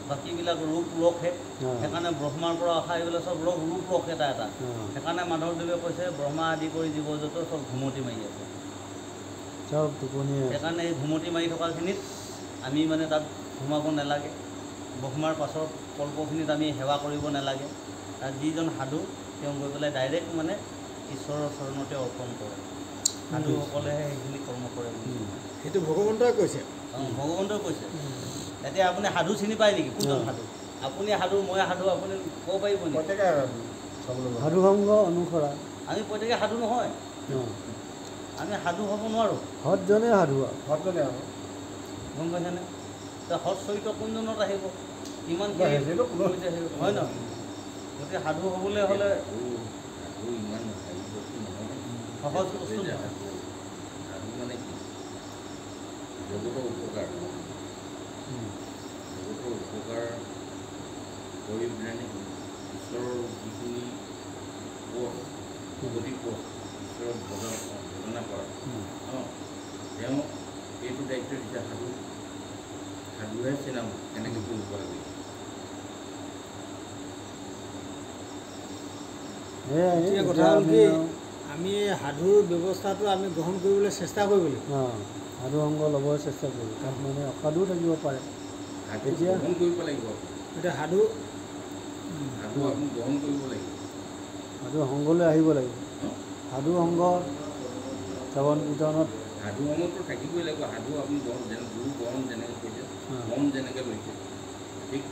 বাকীবিলাক ৰূপ ৰসহে সেইকাৰণে ব্ৰহ্মাৰ পৰা অহা এইবিলাক চব ৰূপ ৰস এটা সেইকাৰণে মাধৱদেৱে কৈছে ব্ৰহ্মা আদি কৰি জীৱ যত চব ঘুমতি মাৰি আছে চব টোপনিয়ে সেইকাৰণে এই ঘুমতি মাৰি থকাখিনিত আমি মানে তাত সোমাব নালাগে ব্ৰহ্মাৰ পাছৰ কল্পখিনিত আমি সেৱা কৰিব নালাগে তাত যিজন সাধু তেওঁ গৈ পেলাই ডাইৰেক্ট মানে ঈশ্বৰৰ চৰণতে অৰ্পণ কৰে সাধুসকলেহে সেইখিনি কৰ্ম কৰে সেইটো ভগৱন্তই কৈছে ভগৱন্তই কৈছে এতিয়া আপুনি সাধু চিনি পায় নেকি কোনজন সাধু আপুনি সাধু মই সাধু আপুনি ক'ব পাৰিব নেকি প্ৰত্যেকে চাবলৈ গ'লে। সাধু সংগ অনুসৰা আমি প্ৰত্যেকে সাধু নহয় আমি সাধু হ'ব নোৱাৰোঁ সৎজনে সাধু ভক্তজনে আৰু গম পাইছেনে সৎ চৰিত্ৰ কোনজনত আহিব ইমান সেইটো কোনো- হয় নহয় গতিকে সাধু হ'বলৈ হ'লে সহজ বস্তু নহয় মানে কি জগতৰ উপকাৰ জগতৰ উপকাৰ কৰি পেলাই ঈশ্বৰৰ যিখিনি পথ প্ৰগতি পথ ঈশ্বৰৰ ভজনা কৰা তেওঁ এইটো দায়িত্ব দিছে সাধুহে চিনাম কেনেকৈ কৰিব লাগে এতিয়া কথা হ'ল কি আমি সাধুৰ ব্যৱস্থাটো আমি গ্ৰহণ কৰিবলৈ চেষ্টা কৰিব লাগিব সাধু সংগ ল'বৰ চেষ্টা কৰোঁ তাত মানে অসাধুও থাকিব পাৰে সাধু এতিয়া- গ্ৰহণ কৰিব লাগিব এতিয়া সাধু সাধু আপুনি গ্ৰহণ কৰিব লাগিব সাধু সংগলৈ আহিব লাগিব সাধু সংগ শ্ৰৱণ কীৰ্তনত সাধু সময়তো থাকিবই লাগিব সাধু আপুনি গ্ৰহণ গুৰু গ্ৰহণ যেনেকৈ কৰিছে মন যেনেকৈ লৈছে ঠিক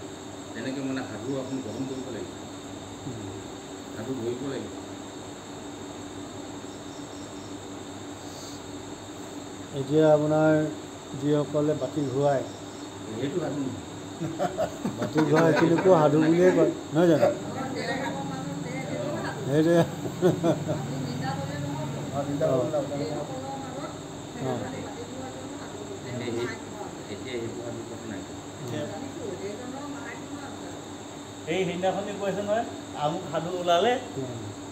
তেনেকৈ মানে সাধু আপুনি গ্ৰহণ কৰিব লাগিব সাধু ধৰিব লাগিব এতিয়া আপোনাৰ যিসকলে বাতি ঘূৰাই সেইটো সাধু নহয় বাতি ঘূৰাই সেইখিনিকো সাধু বুলিয়ে কয় নহয় জানো সেইটোৱে নিন্দা কৰিব নালাগে। অঁ এতিয়া সেইবোৰ সাধু কথা নাই এই সেইদিনাখনি কৈছে নহয় আমুক সাধু ওলালে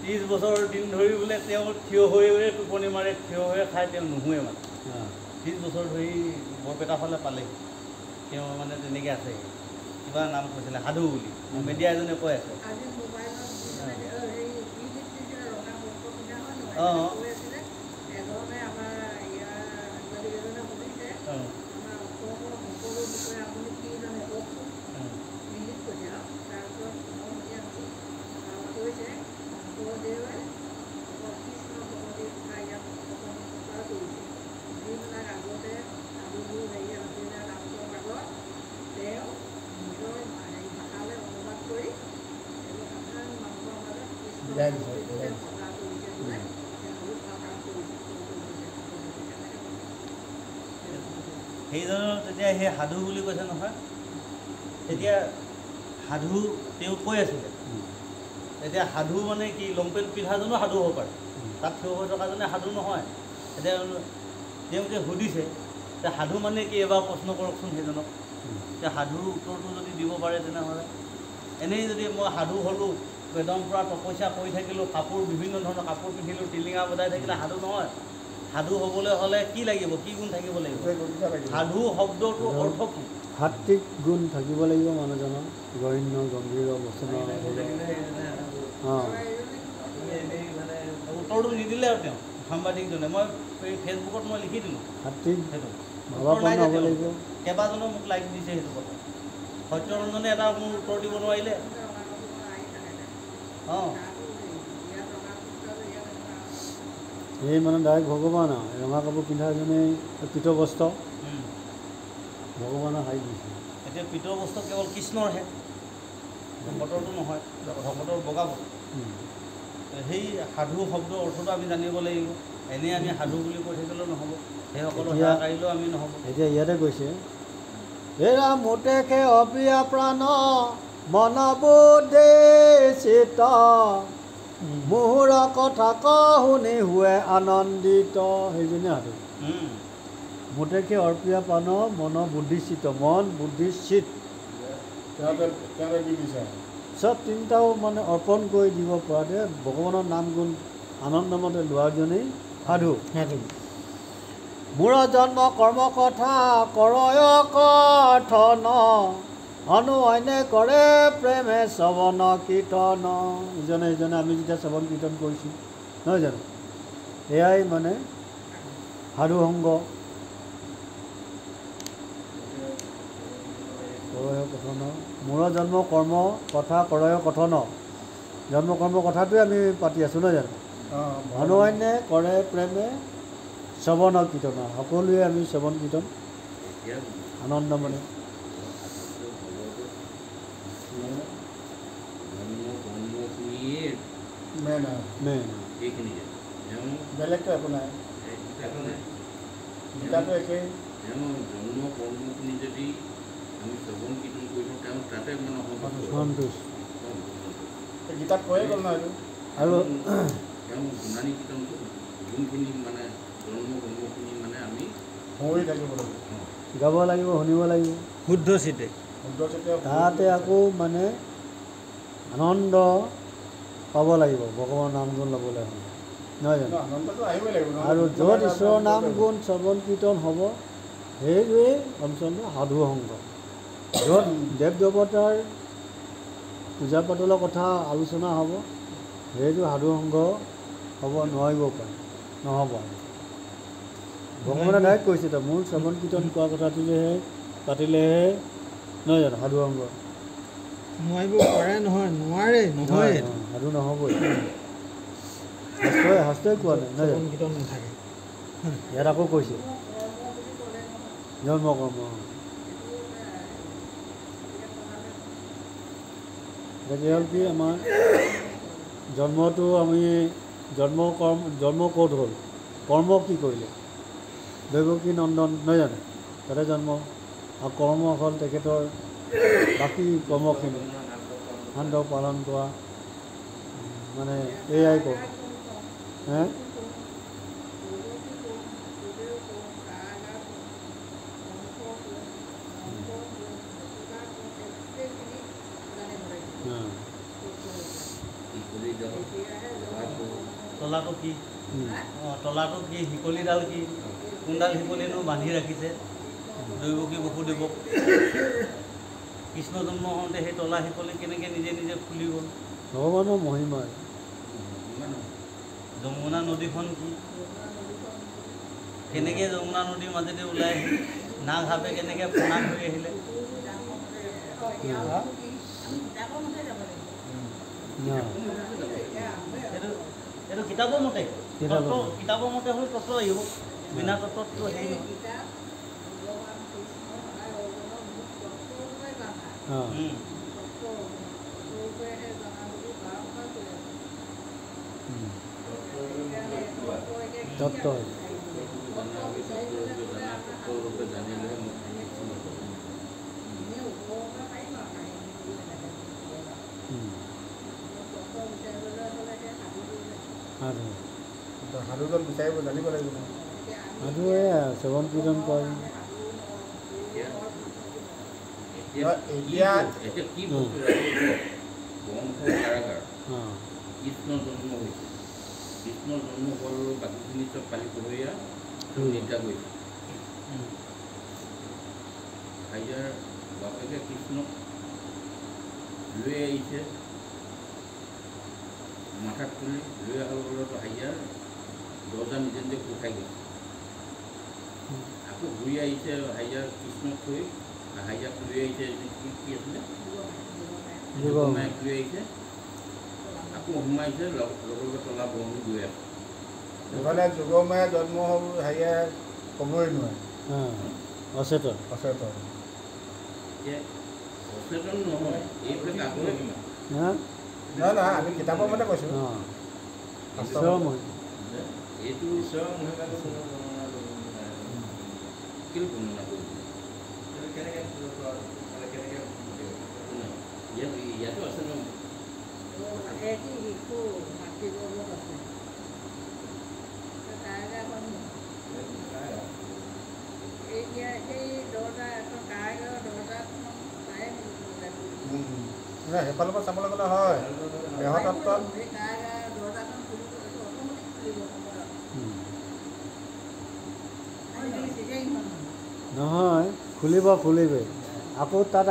30 বছৰ দিন ধৰি বোলে তেওঁ থিয় হৈ টোপনি মাৰে থিয় হৈ খাই তেওঁ নুশুৱে মানে 30 বছৰ ধৰি বৰপেটা ফালে পালেহি তেওঁ মানে তেনেকৈ আছে কিবা নাম কৈছিলে সাধু বুলি মেডিয়া এজনে কৈ আছে অঁ বুজাই দিছে বুজাই দিছে সেইজনৰ তেতিয়া সেই সাধু বুলি কৈছে নহয় তেতিয়া সাধু তেওঁ কৈ আছিলে এতিয়া সাধু মানে কি লংপেণ্ট পিন্ধাজনো সাধু হ'ব পাৰে তাত থিয় হৈ থকাজনে সাধু নহয় এতিয়া তেওঁকে সুধিছে যে সাধু মানে কি এবাৰ প্ৰশ্ন কৰকচোন সেইজনক এতিয়া সাধুৰ উত্তৰটো যদি দিব পাৰে তেনেহ'লে এনেই যদি মই সাধু হ'লোঁ বেদম পৰা তপস্যা কৰি থাকিলোঁ কাপোৰ বিভিন্ন ধৰণৰ কাপোৰ পিন্ধিলোঁ টিলিঙা বজাই থাকিলে সাধু নহয় সাধু হ'বলৈ হ'লে কি লাগিব কি গুণ থাকিব লাগিব সাধু শব্দটোৰ অৰ্থ কি সাত্বিক গুণ থাকিব লাগিব মানুহজনৰ গণ্য গম্ভীৰ বচন অঁ এনেই মানে উত্তৰটো নিদিলে আৰু তেওঁ সাংবাদিকজনে মই এই ফেচবুকত মই লিখি দিলোঁ সাত্বিক সেইটো ভাৱাপন্ন হ'ব লাগিব কেইবাজনো মোক লাইক দিছে সেইটো কথা সত্যৰঞ্জনে এটা মোৰ উত্তৰ দিব নোৱাৰিলে অঁ এই মানে ডাইৰেক্ট ভগৱান আৰু ৰঙা কাপোৰ পিন্ধা এজনে পীত বস্ত্ৰ ভগৱানৰ হাৰি দিছে এতিয়া পিতৰ বস্তু কেৱল কৃষ্ণৰহে ভকতৰটো নহয় ভকতৰ বগা বস্তু সেই সাধু শব্দৰ অৰ্থটো আমি জানিব লাগিব এনেই আমি সাধু বুলি কৈ থাকিলেও নহ'ব সেইসকলৰ সেৱা কাৰিলেও আমি নহ'ব এতিয়া ইয়াতে কৈছে হেৰা মোতেকে অপ্ৰিয়া প্ৰাণ মন বুদ্ধি চিত মুহুৰ কথা শুনি হুৱে আনন্দিত সেইজনীয়ে সাধু মোতেকে অৰ্পিয়া প্ৰাণ মন বুদ্ধি চিত মন বুদ্ধি চিত তেওঁতে দি দিছে চব তিনিটাও মানে অৰ্পণ কৰি দিব পৰাতে ভগৱানৰ নাম গুণ আনন্দমতে লোৱাজনেই সাধু মোৰ জন্ম কৰ্ম কথা কৰয় কথন অনু অন্যে কৰে প্ৰেমে শ্ৰৱণ কীৰ্তন ইজনে সিজনে আমি যেতিয়া শ্ৰৱণ কীৰ্তন কৰিছোঁ নহয় জানো এয়াই মানে সাধু সংগ কৰয় কথন মোৰ জন্ম কৰ্ম কথা কৰয় কথন জন্ম কৰ্ম কথাটোৱে আমি পাতি আছোঁ নহয় জানো অনু অন্যে কৰে প্ৰেমে শ্ৰৱণ কীৰ্তন সকলোৱে আমি শ্ৰৱণ কীৰ্তন আনন্দ মানে বেলেগটো একো নাই গীতাটো একেই জন্ম কৰ্মখিনি যদি আমি শ্ৰৱণ কীৰ্তন কৰি থওঁ তেওঁ তাতে মানে সন্তোষ গীতাত কৈয়ে গ'ল নহয় আৰু তেওঁ গুণানী কীৰ্তনটো যোনখিনি মানে জন্ম কৰ্মখিনি মানে আমি হৈ থাকিব লাগিব গাব লাগিব শুনিব লাগিব শুদ্ধ চিতে তাতে আকৌ মানে আনন্দ পাব লাগিব ভগৱানৰ নাম গুণ ল'বলৈ হ'লে নহয় জানো আনন্দটো আহিবই লাগিব আৰু য'ত ঈশ্বৰৰ নাম গুণ শ্ৰৱণ কীৰ্তন হ'ব সেইটোৱেই অঞ্চলটো সাধু সংগ য'ত দেৱ দেৱতাৰ পূজা পাতলৰ কথা আলোচনা হ'ব সেইটো সাধু সংগ হ'ব নোৱাৰিব পাৰে নহ'ব ভগৱানে ডাইৰেক্ট কৈছে তো মোৰ শ্ৰৱণ কীৰ্তন কোৱা কথাটোলেহে পাতিলেহে নহয় জানো সাধু সংগ নোৱাৰিব পাৰে নহয় নোৱাৰে নহয় সাধু নহ'বই শাস্ত্ৰই কোৱা নাই নহয় জানো কীৰ্তন নাথাকে ইয়াত আকৌ কৈছে জন্ম কৰ্ম এতিয়া কি হ'ল কি আমাৰ জন্মটো আমি জন্ম ক'ত হ'ল কৰ্ম কি কৰিলে দৈৱকী নন্দন নহয় জানো তাতে জন্ম আৰু কৰ্ম হ'ল তেখেতৰ বাকী কৰ্মখিনি শান্ত পালন কৰা মানে এয়াই কওঁ হে তলাটো কি তলাটো কি শিকলিডাল কি কোনডাল শিকলিনো বান্ধি ৰাখিছে দৈৱকী বসুদেৱক কৃষ্ণ জন্ম হওঁতে সেই তলা শিকলি কেনেকৈ নিজে নিজে খুলি গ'ল ভগৱানৰ মহিমা যমুনা নদীখন কি কেনেকৈ যমুনা নদীৰ মাজেদি ওলাই আহিলে নাগ সাপে কেনেকৈ পোনা ধৰি আহিলে এইটো কিতাপৰ মতে কিতাপৰ মতে হ'লে তত্ত্ব লাগিব বিনা তত্ত্বটো হেৰি তত্ত্ব সাধুজন বিচাৰিব জানিব লাগিব সাধু এয়া শ্ৰৱণ কীৰ্তন কৰে এতিয়া কি বস্তু বংশ কাৰাগাৰ কৃষ্ণ জন্ম হৈছে কৃষ্ণ জন্ম হোৱাৰ বাকীখিনি চব পালি পহৰীয়া নিদ্ৰা কৰিছে হাইয়াৰ বাপেকে কৃষ্ণক লৈ আহিছে মাথাত তুলি লৈ অহাৰ লগতো হাইয়াৰ দৰ্জা নিজে নিজে খোল খাই গৈছে আকৌ ঘূৰি আহিছে হাইয়াৰ কৃষ্ণক থৈ হাইয়াক লৈ আহিছে কি আছিলে যোগমায়াক লৈ আহিছে আকৌ সোমাইছে লগে তলা বন্ধু গৈ আছে নহ'লে যোগমায়া জন্ম হ'ল হেৰিয়ে ক'বই নোৱাৰে অচেতন অচেতন অচেতন নহয় এইবিলাক আগলৈ নহয় নহয় আমি কিতাপৰ মতে কৈছোঁ এইটো কেলৈ বৰ্ণনা কৰিছে ইয়াতো আছে ন এটি শিশু মাতৃগৰ্ভত আছে কাৰাগাৰখন এতিয়া সেই দৰ্জা এখন কাৰাগাৰৰ দৰ্জাখন চাই সেইফালৰ পৰা চাবলৈ গ'লে হয় দেহতত্বত সেই কাৰাগাৰৰ দৰ্জাখন খুলিব অট'মেটিক খুলিব সময়ত আজিকালি চিজাৰিং হ'ল নহয় খুলিবই আকৌ তাত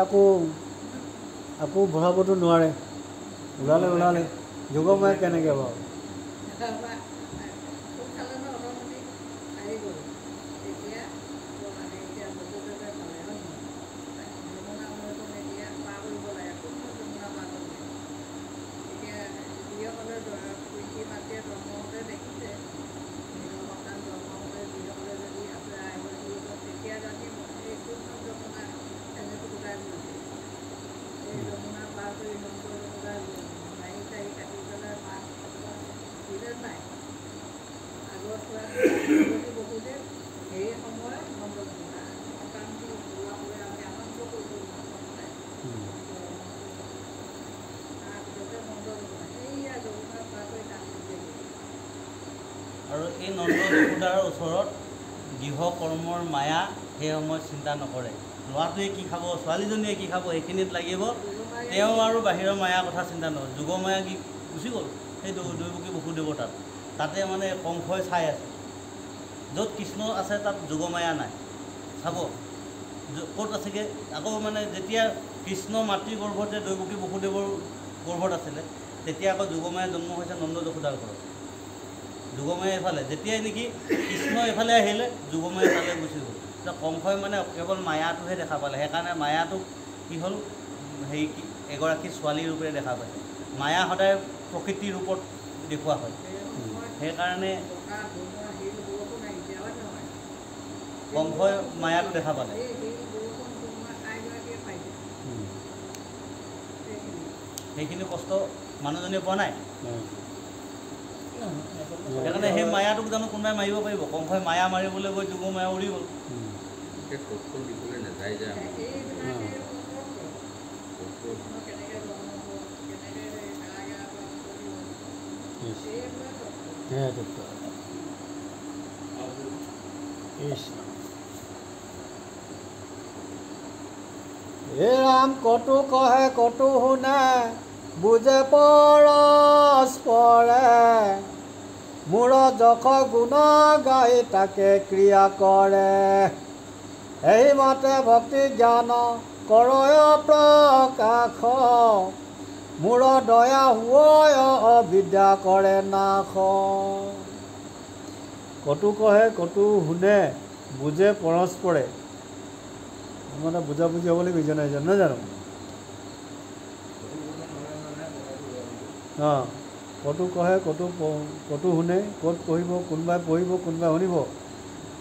আকৌ ভৰাবতো নোৱাৰে ওলালে যোগমায়া কেনেকৈ বাৰু খুব খালে ন অট'মেটিক আহি গ'ল এতিয়া এতিয়া বছৰতে পালে হয় যমুনা নৈখন এতিয়া পাৰ কৰিব লাগে খুব যমুনা পাৰ কৰিব এতিয়া যিসকলে পিতৃ মাতৃয়ে জন্ম হওঁতে দেখিছে নিজৰ সন্তান জন্ম হওঁতে যিসকলে যদি আছে আহিব তেতিয়া জানি এই খুব যমুনা এনেকৈ গোটাই গৈছে এই যমুনা পাৰ কৰি নন্দৰ গোটাই মাৰি চাৰি কাটি পেলাই মাছ দিলে নাই আগত বহুতে সেই সময়ত নন্দ যমুনা সন্তানটো ওলাবলৈ আমি আনন্দ কৰিছোঁ তাৰপিছতে নন্দ যমুনা সেইয়া যমুনা পাৰ কৰি টানি আৰু এই নন্দ যশোদাৰ ওচৰত গৃহকৰ্মৰ মায়া সেই সময়ত চিন্তা নকৰে ল'ৰাটোৱে কি খাব ছোৱালীজনীয়ে কি খাব সেইখিনিত লাগিব তেওঁ আৰু বাহিৰৰ মায়াৰ কথা চিন্তা নকৰে যোগমায়া কি গুচি গ'ল সেই দৈৱকী বসুদেৱৰ তাতে মানে কংসই চাই আছে য'ত কৃষ্ণ আছে তাত যোগমায়া নাই চাব ক'ত আছেগৈ আকৌ মানে যেতিয়া কৃষ্ণ মাতৃগৰ্ভত যে দৈৱকী বসুদেৱৰ গৰ্ভত আছিলে তেতিয়া আকৌ যোগমায়া জন্ম হৈছে নন্দ যশোদাৰ ঘৰত যোগমায়া এইফালে যেতিয়াই নেকি কৃষ্ণ এইফালে আহিলে যোগমায়া তালৈ গুচি গ'ল কংসই মানে কেৱল মায়াটোহে দেখা পালে সেইকাৰণে মায়াটোক কি হ'ল হেৰি এগৰাকী ছোৱালীৰ ৰূপে দেখা পাইছে মায়া সদায় প্ৰকৃতিৰ ৰূপত দেখুওৱা হয় সেইকাৰণে কংসই মায়াটো দেখা পালে সেইখিনি কষ্ট মানুহজনীয়ে পোৱা নাই সেইকাৰণে সেই মায়াটোক জানো কোনোবাই মাৰিব পাৰিব কংসই মায়া মাৰিবলৈ গৈ যোগমায়া উৰি গ'ল কষ্ট দিবলৈ নাযায় যে হে ৰাম কতো কহে কতো শুনে বুজে পৰস্পৰে মূৰ যশ গুণ গাই তাকে ক্ৰিয়া কৰে এই মতে ভক্তি জ্ঞান কৰয় প্ৰকাশ মূৰ দয়া হুয় অবিদ্যা কৰে নাশ কতো কহে কতো শুনে বুজে পৰস্পৰে মানে বুজাবুজি হ'ব লাগিব ইজনে ইজন নহয় জানো অঁ কতো কহে কতো শুনে ক'ত পঢ়িব কোনোবাই শুনিব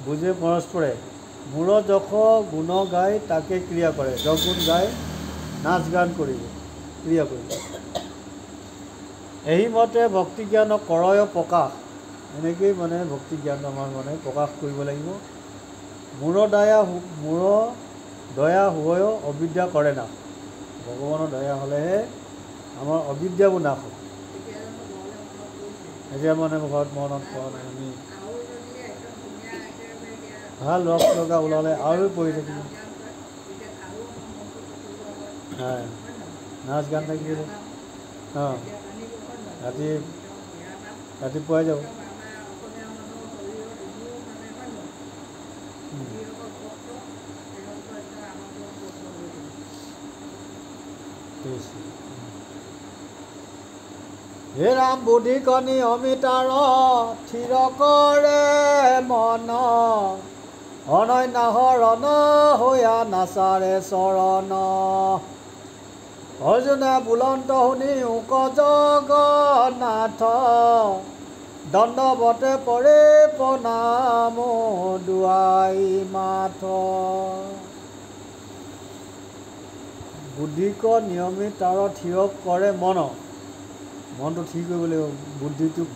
বুজে পৰস্পৰে মূৰ যশ গুণ গাই তাকে ক্ৰিয়া কৰে যশ গুণ গাই নাচ গান কৰিব ক্ৰিয়া কৰিব এই মতে ভক্তি জ্ঞান কৰয় প্ৰকাশ এনেকৈয়ে মানে ভক্তি জ্ঞান আমাৰ মানে প্ৰকাশ কৰিব লাগিব মূৰ দয়া হুয় অবিদ্যা কৰে নাশ ভগৱানৰ দয়া হ'লেহে আমাৰ অবিদ্যাবোৰ নাশ হ'ব এতিয়া মানে ঘৰত মনত পোৱা নাই আমি ভাল ৰস লগা ওলালে আৰু পঢ়ি থাকিব হয় নাচ গান থাকিব অঁ ৰাতিপুৱাই যাব হে ৰাম বুদ্ধি কণি অমিতাৰ থিৰ কৰে মন অনন্য হৰণ হৈয়া নাচাৰে চৰণ অৰ্জুনে বুলন্ত শুনি উক জগন্নাথ দণ্ডবতে পৰে প্ৰণাম দুৱাই মাথ বুদ্ধিক নিয়মিত তাৰ থিৰ কৰে মনটো ঠিক কৰিব লাগিব বুদ্ধিটোক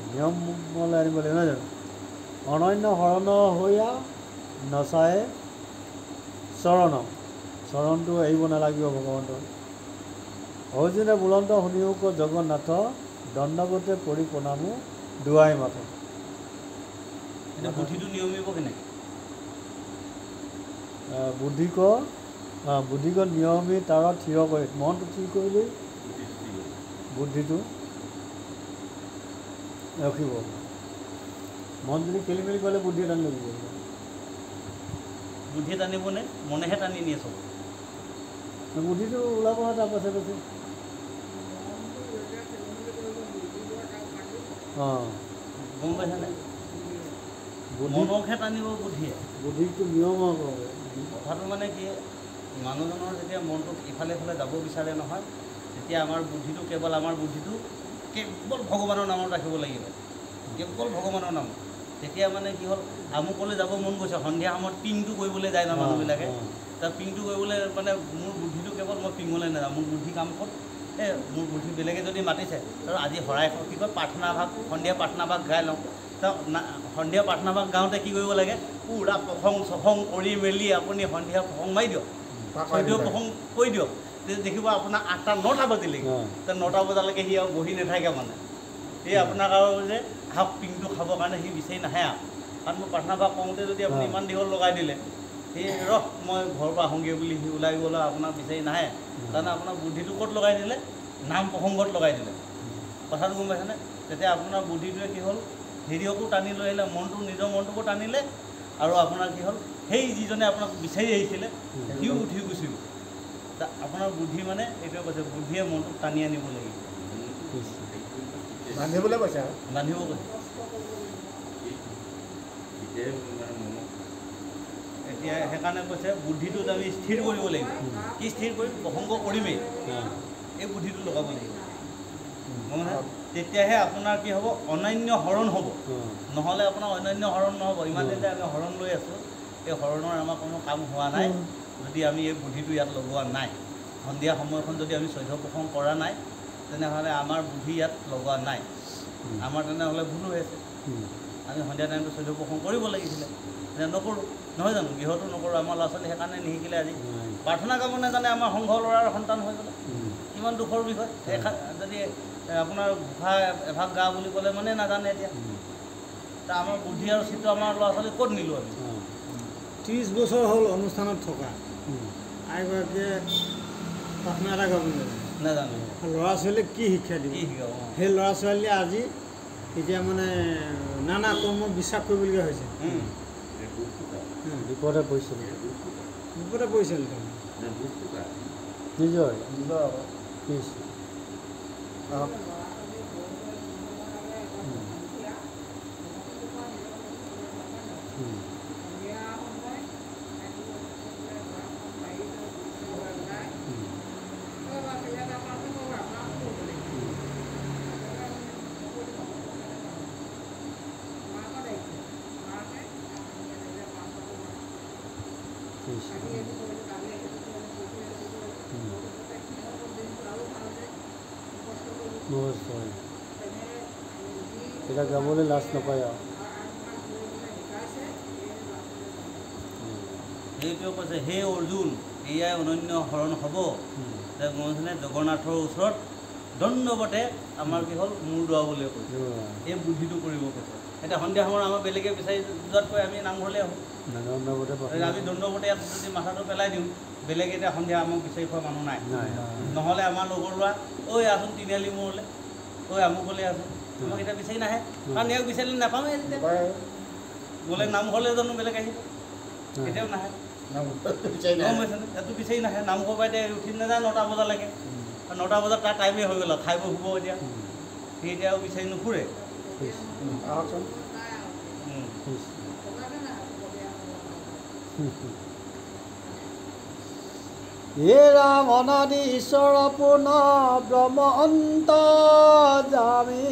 নিয়মলৈ আনিব লাগিব নহয় জানো অনন্য হৰণ হৈয়া নচাই চৰণটো এৰিব নালাগিব ভগৱন্তৰ। অৰ্জুনে বুলন্ত শুনিও ক জগন্নাথ দণ্ডৱতে পৰি প্ৰণামো দুৱাই মাথো। এতিয়া বুদ্ধিটো নিয়মিব কেনেকৈ? বুদ্ধিক নিয়মি তাৰ থিৰ কৰি মনটো ঠিক কৰিলেই বুদ্ধিটো ৰখিব। মন যদি খেলি মেলি কৰিলে বুদ্ধি টানি লাগিব। বুদ্ধিয়ে টানিবনে মনেহে টানি নিয়ে চব? বুদ্ধিটো ওলাব নহয় তাৰ পাছে পাছে। অঁ গম পাইছেনে? মনকহে টানিব বুদ্ধিয়ে। বুদ্ধিটো নিয়ম হ'ব। কথাটো মানে কি, মানুহজনৰ যেতিয়া মনটো ইফালে ইফালে যাব বিচাৰে নহয়, তেতিয়া আমাৰ বুদ্ধিটো কেৱল ভগৱানৰ নামত ৰাখিব লাগিব, কেৱল ভগৱানৰ নামত। তেতিয়া মানে কি হ'ল, আমুকলৈ যাব মন গৈছে, সন্ধিয়া সময়ত পিংটো কৰিবলৈ যায় ন মানুহবিলাকে। তাৰ পিংটো কৰিবলৈ মানে মোৰ বুদ্ধিটো কেৱল মই পিঙলৈ নাযাওঁ, মোৰ বুদ্ধি কাম ক'ত, মোৰ বুদ্ধি বেলেগে যদি মাতিছে আৰু আজি শৰাই কি কয় প্ৰাৰ্থনাভাগ, সন্ধিয়া প্ৰাৰ্থনাভাগ গাই লওঁ। সন্ধিয়া প্ৰাৰ্থনাভাগ গাওঁতে কি কৰিব লাগে, পূৰা প্ৰসং চসং কৰি মেলি আপুনি সন্ধিয়া প্ৰসং মাৰি দিয়ক, সন্ধিয়া প্ৰসং কৰি দিয়ক। তেতিয়া দেখিব আপোনাৰ 8টা 9টা বাজিলেগৈ। 9টা বজালৈকে সি আৰু বহি নাথাকে মানে। এই আপোনাক আৰু যে আহক পিংটো খাবৰ কাৰণে সি বিচাৰি নাহে আৰু। কাৰণ মই প্ৰাৰ্থনাভাগ কৰোঁতে যদি আপুনি ইমান দীঘল লগাই দিলে, সেই মই ঘৰৰ পৰা আহোঁগৈ বুলি সি ওলাই গ'লে আপোনাক বিচাৰি নাহে। তাৰমানে আপোনাৰ বুদ্ধিটো ক'ত লগাই দিলে? নাম প্ৰসংগত লগাই দিলে। কথাটো গম পাইছেনে? তেতিয়া আপোনাৰ বুদ্ধিটোৱে কি হ'ল, হেৰিয়কো টানি লৈ আহিলে, নিজৰ মনটোকো টানিলে, আৰু আপোনাৰ কি হ'ল, সেই যিজনে আপোনাক বিচাৰি আহিছিলে সিও উঠি গুচি গ'ল। আপোনাৰ বুদ্ধি মানে এইটোৱে কৈছে, বুদ্ধিয়ে মনটোক টানি আনিব লাগিব, বান্ধিবলৈ কৈছে আৰু বান্ধিব কৈছে। এতিয়া সেইকাৰণে কৈছে বুদ্ধিটোত আমি স্থিৰ কৰিব লাগিব। কি স্থিৰ কৰিম? প্ৰসংগ কৰিমেই, এই বুদ্ধিটো লগাব লাগিব। তেতিয়াহে আপোনাৰ কি হ'ব, অনন্য হৰণ হ'ব। নহ'লে আপোনাৰ অনন্য হৰণ নহ'ব। ইমান দিনে আমি হৰণ লৈ আছোঁ, এই হৰণৰ আমাৰ কোনো কাম হোৱা নাই যদি আমি এই বুদ্ধিটো ইয়াত লগোৱা নাই। সন্ধিয়া সময়খন যদি আমি চৈধ্য প্ৰসংগ কৰা নাই, তেনেহ'লে আমাৰ বুদ্ধি ইয়াত লগোৱা নাই। আমাৰ তেনেহ'লে ভুল হৈ আছে। আমি সন্ধিয়া টাইমটো চৈধ্য প্ৰসংগ কৰিব লাগিছিলে, এতিয়া নকৰোঁ, নহয় জানো? গৃহতো নকৰোঁ। আমাৰ ল'ৰা ছোৱালী সেইকাৰণে নিশিকিলে। আজি প্ৰাৰ্থনা গাব নাজানে, আমাৰ সংঘ ল'ৰাৰ সন্তান হৈ গ'লে কিমান দুখৰ বিষয়। যদি আপোনাৰ ঘোষা এভাগ গা বুলি ক'লে মানে নাজানে এতিয়া। আমাৰ বুদ্ধি আৰু চিত্ৰ আমাৰ ল'ৰা ছোৱালী ক'ত নিলোঁ আমি? 30 বছৰ হ'ল অনুষ্ঠানত থকা, আইগৰাকীয়ে প্ৰাৰ্থনা এটা গাব নাজানো। ল'ৰা ছোৱালীক কি শিক্ষা দিব? কি শিকাব? সেই ল'ৰা ছোৱালীয়ে আজি এতিয়া মানে নানা কৰ্ম বিশ্বাস কৰিবলগীয়া হৈছে। বিপদে পৰিছিল, বিপদে পৰিছিল নিজৰ এটা গাবলৈ লাজ নাপায় আৰু। সেইটোৱে কৈছে, হে অৰ্জুন, এয়াই অনন্য হৰণ হ'ব। মই জগন্নাথৰ ওচৰত দণ্ডৱতে আমাৰ কি হ'ল, মূৰ দোৱাবলৈ কৈছে। এই বুদ্ধিটো কৰিব কৈছে। এতিয়া সন্ধিয়া সময়ত আমাৰ বেলেগে বিচাৰি যোৱাতকৈ আমি নামঘৰলৈ আহোঁ। আমি দণ্ডৱতে ইয়াত যদি মাথাটো পেলাই দিওঁ, বেলেগে এতিয়া সন্ধিয়া আমাক বিচাৰি খোৱা মানুহ নাই। নহ'লে আমাৰ লগৰ ল'ৰা, ঐ আছোন তিনিআলি মূৰলৈ, ঐ আমুকলৈ আছোন, আমাক এতিয়া বিচাৰি নাহে। কাৰণ ইয়াক বিচাৰিলে নাপামেই। তেতিয়া গ'লে নামঘৰলৈ জানো বেলেগ আহিব? কেতিয়াও নাহে। গম পাইছেনে? ইয়াতো বিচাৰি নাহে। নামঘৰ পৰা এতিয়া উঠি নাযায় 9টা বজালৈকে। 9টা বজাত তাৰ টাইমেই হৈ গ'ল, খাই বৈ শুব এতিয়া। সি এতিয়া আৰু বিচাৰি নুফুৰে। হে ৰাম অনাদি ঈশ্বৰ পূৰ্ণ ব্ৰহ্ম অন্তৰ্যামী,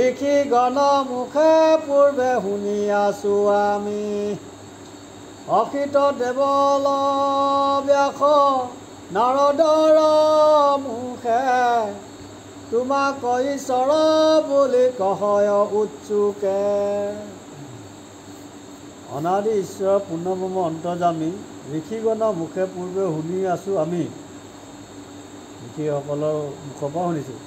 ঋষি গণ মুখে পূৰ্বে শুনি আছোঁ আমি। অসিত দেৱল ব্যাস নাৰদৰ মুখে, তোমাক ঈশ্বৰ বুলি কহয় উৎসুকে। অনাদি ঈশ্বৰ পূৰ্ণব্ৰহ্ম অন্তৰ্যামী ঋষিগণৰ মুখে পূৰ্বে শুনি আছোঁ আমি ঋষিসকলৰ মুখৰ পৰা শুনিছোঁ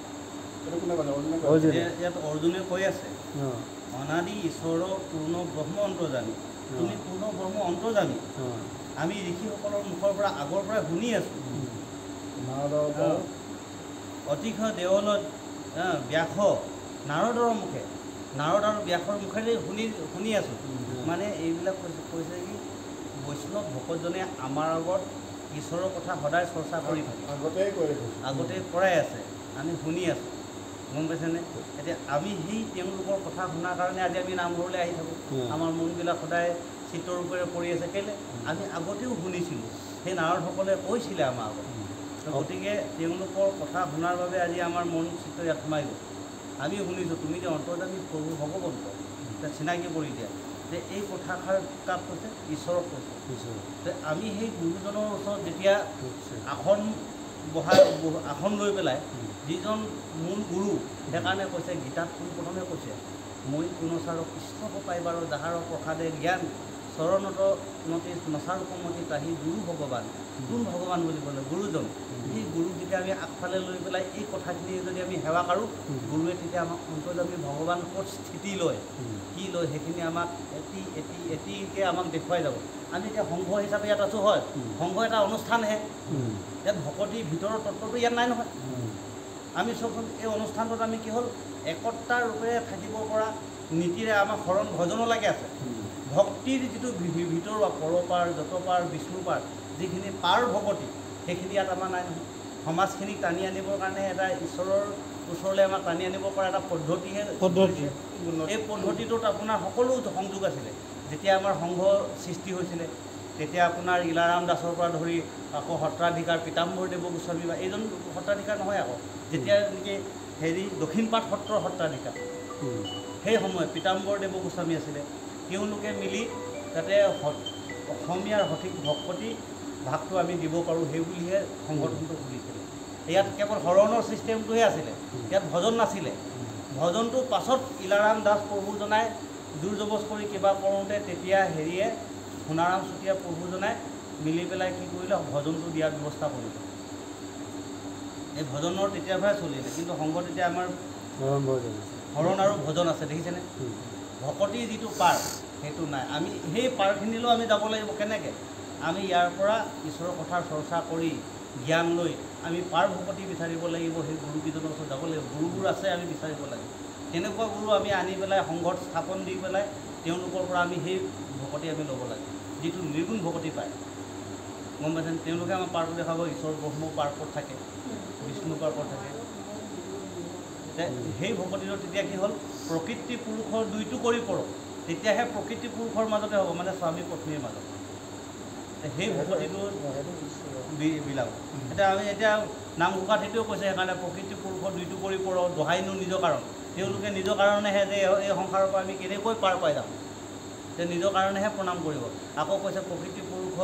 এইটো কোনে ক'লে? অৰ্জুনে ক'লে? অৰ্জুনে। ইয়াত অৰ্জুনে কৈ আছে অঁ অনাদি ঈশ্বৰৰ পূৰ্ণ ব্ৰহ্ম অন্তৰ্যামী তুমি পূৰ্ণ ব্ৰহ্ম অন্তৰ্যামী অঁ আমি ঋষিসকলৰ মুখৰ পৰা আগৰ পৰাই শুনি আছোঁ নাৰদৰ পৰা অতিশ দেৱলত ব্যাস নাৰদৰ মুখে নাৰদ আৰু ব্যাসৰ মুখেৰে শুনি আছোঁ মানে এইবিলাক কৈছে কি বৈষ্ণৱ ভকতজনে আমাৰ আগত ঈশ্বৰৰ কথা সদায় চৰ্চা কৰি থাকে আগতেই কৈ থৈছে। আগতে কৰাই আছে আমি শুনি আছোঁ গম পাইছেনে এতিয়া আমি সেই তেওঁলোকৰ কথা শুনাৰ কাৰণে আজি আমি নামঘৰলৈ আহি থাকোঁ আমাৰ মনবিলাক সদায় চিত্ৰৰূপেৰে পৰি আছে কেলৈ আমি আগতেও শুনিছিলোঁ সেই নাৰদসকলে কৈছিলে আমাৰ আগত গতিকে তেওঁলোকৰ কথা শুনাৰ বাবে আজি আমাৰ মন চিত্ৰ ইয়াত সোমাই গ'ল আমি শুনিছোঁ তুমি যে অন্তৰ্যামী প্ৰভু ভগৱন্ত এতিয়া চিনাকি কৰি দিয়া যে এই কথাষাৰ কাক কৈছে ঈশ্বৰক কৈছে যে আমি সেই গুৰুজনৰ ওচৰত যেতিয়া আসন লৈ পেলাই যিজন মূল গুৰু সেইকাৰণে কৈছে গীতাত পোনপ্ৰথমে কৈছে মই পুনচাৰক কৃষ্ণক পাইবাৰ যাহাৰ প্ৰসাদে জ্ঞান চৰণত নতি নচাৰূপমতি তাহি গুৰু ভগৱান কোন ভগৱান বুলি ক'লে গুৰুজন সেই গুৰুক যেতিয়া আমি আগফালে লৈ পেলাই এই কথাখিনি যদি আমি সেৱা কৰোঁ গুৰুৱে তেতিয়া আমাক অন্তৰ্যামী ভগৱান ক'ত স্থিতি লয় কি লয় সেইখিনি আমাক এটিকে আমাক দেখুৱাই যাব আমি এতিয়া সংঘ হিচাপে ইয়াত আছোঁ হয় সংঘ এটা অনুষ্ঠানহে ইয়াত ভকতিৰ ভিতৰৰ তত্ত্বটো ইয়াত নাই নহয় আমি চবচোন এই অনুষ্ঠানটোত আমি কি হ'ল একতা ৰূপেৰে থাকিব পৰা নীতিৰে আমাৰ শৰণ ভজনলৈকে আছে ভক্তিৰ যিটো ভিতৰুৱা পৰপাৰ যতপাৰ বিষ্ণুপাৰ যিখিনি পাৰ ভকতি সেইখিনি ইয়াত আমাৰ নাই নহয় সমাজখিনিক টানি আনিবৰ কাৰণে এটা ঈশ্বৰৰ ওচৰলৈ আমাক টানি আনিব পৰা এটা পদ্ধতিহে এই পদ্ধতিটোত আপোনাৰ সকলো সংযোগ আছিলে যেতিয়া আমাৰ সংঘ সৃষ্টি হৈছিলে তেতিয়া আপোনাৰ ইলাৰাম দাসৰ পৰা ধৰি আকৌ সত্ৰাধিকাৰ পীতাম্বৰদেৱ গোস্বামী বা এইজন সত্ৰাধিকাৰ নহয় আকৌ যেতিয়া নেকি দক্ষিণপাট সত্ৰৰ সত্ৰাধিকাৰ সেই সময়ত পীতাম্বৰদেৱ গোস্বামী আছিলে তেওঁলোকে মিলি যাতে অসমীয়াৰ সঠিক ভকতি ভাগটো আমি দিব পাৰোঁ সেই বুলিহে সংগঠনটো খুলিছিলে ইয়াত কেৱল শৰণৰ ছিষ্টেমটোহে আছিলে ইয়াত ভজন নাছিলে ভজনটো পাছত ইলাৰাম দাস প্ৰভুজনাই জোৰ জবজ কৰি কিবা কৰোঁতে তেতিয়া সোণাৰাম চুতীয়া প্ৰভুজনাই মিলি পেলাই কি কৰিলে ভজনটো দিয়াৰ ব্যৱস্থা কৰিলে এই ভজনৰ তেতিয়াৰ পৰাই চলিলে কিন্তু সংঘত এতিয়া আমাৰ শৰণ আৰু ভজন আছে দেখিছেনে ভকতিৰ যিটো পাৰ সেইটো নাই আমি সেই পাৰখিনিলৈও আমি যাব লাগিব কেনেকৈ আমি ইয়াৰ পৰা ঈশ্বৰৰ কথাৰ চৰ্চা কৰি জ্ঞান লৈ আমি পাৰ ভকতি বিচাৰিব লাগিব সেই গুৰুকেইজনৰ ওচৰত যাব লাগিব গুৰুবোৰ আছে আমি বিচাৰিব লাগিব তেনেকুৱা গুৰু আমি আনি পেলাই সংঘত স্থাপন দি পেলাই তেওঁলোকৰ পৰা আমি সেই ভকতি আমি ল'ব লাগে যিটো নিৰ্গুণ ভকতি পায় গম পাইছেনে তেওঁলোকে আমাৰ পাৰটো দেখাব ঈশ্বৰ ব্ৰহ্ম পাৰ্কত থাকে বিষ্ণু পাৰ্কত থাকে সেই ভকতিটো তেতিয়া কি হ'ল প্ৰকৃতি পুৰুষৰ দুইটো কৰি পৰক তেতিয়াহে প্ৰকৃতি পুৰুষৰ মাজতে হ'ব মানে স্বামী পত্নীৰ মাজত সেই ভকতিটো বিলাক এতিয়া আমি এতিয়া নামঘোষাত সেইটোৱে কৈছে সেইকাৰণে প্ৰকৃতি পুৰুষৰ দুইটো কৰি পৰক দহাইনো নিজৰ কাৰণ তেওঁলোকে নিজৰ কাৰণেহে যে এই সংসাৰৰ পৰা আমি কেনেকৈ পাৰ পাই যাম যে নিজৰ কাৰণেহে প্ৰণাম কৰিব আকৌ কৈছে প্ৰকৃতি পুৰুষ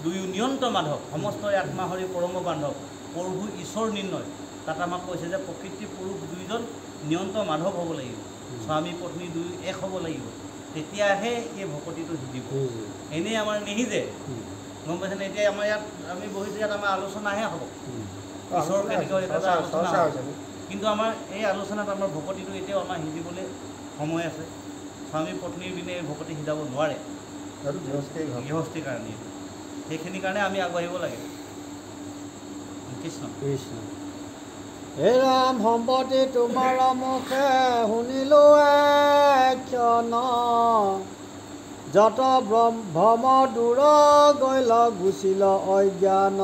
দুয়ো নিয়ন্ত মাধৱ সমস্তই আত্মা হৰি পৰম বান্ধৱ প্ৰভু ঈশ্বৰ নিৰ্ণয় তাত আমাক কৈছে যে প্ৰকৃতি পুৰুষ দুইজন নিয়ন্ত মাধৱ হ'ব লাগিব স্বামী পত্নী দুই এক হ'ব লাগিব তেতিয়াহে এই ভকতিটো শিকিব এনেই আমাৰ নিসিজে গম পাইছেনে এতিয়া আমাৰ ইয়াত আমি বহিছোঁ ইয়াত আমাৰ আলোচনাহে হ'ব ঈশ্বৰৰ কেনেকৈ এটা আলোচনা হ'ব কিন্তু আমাৰ এই আলোচনাত আমাৰ ভকতিটো এতিয়াও আমাৰ সিজিবলৈ সময় আছে স্বামী পত্নীৰ দিনে এই ভকতি সিজাব নোৱাৰে গৃহস্থিৰ কাৰণে সেইখিনিৰ কাৰণে আমি আগবাঢ়িব লাগে কৃষ্ণ কৃষ্ণ হে ৰাম সম্পত্তি তোমাৰ মুখে শুনিলোঁ ক্ষণ যত ভ্ৰম দূৰ গৈল গুচিল অজ্ঞান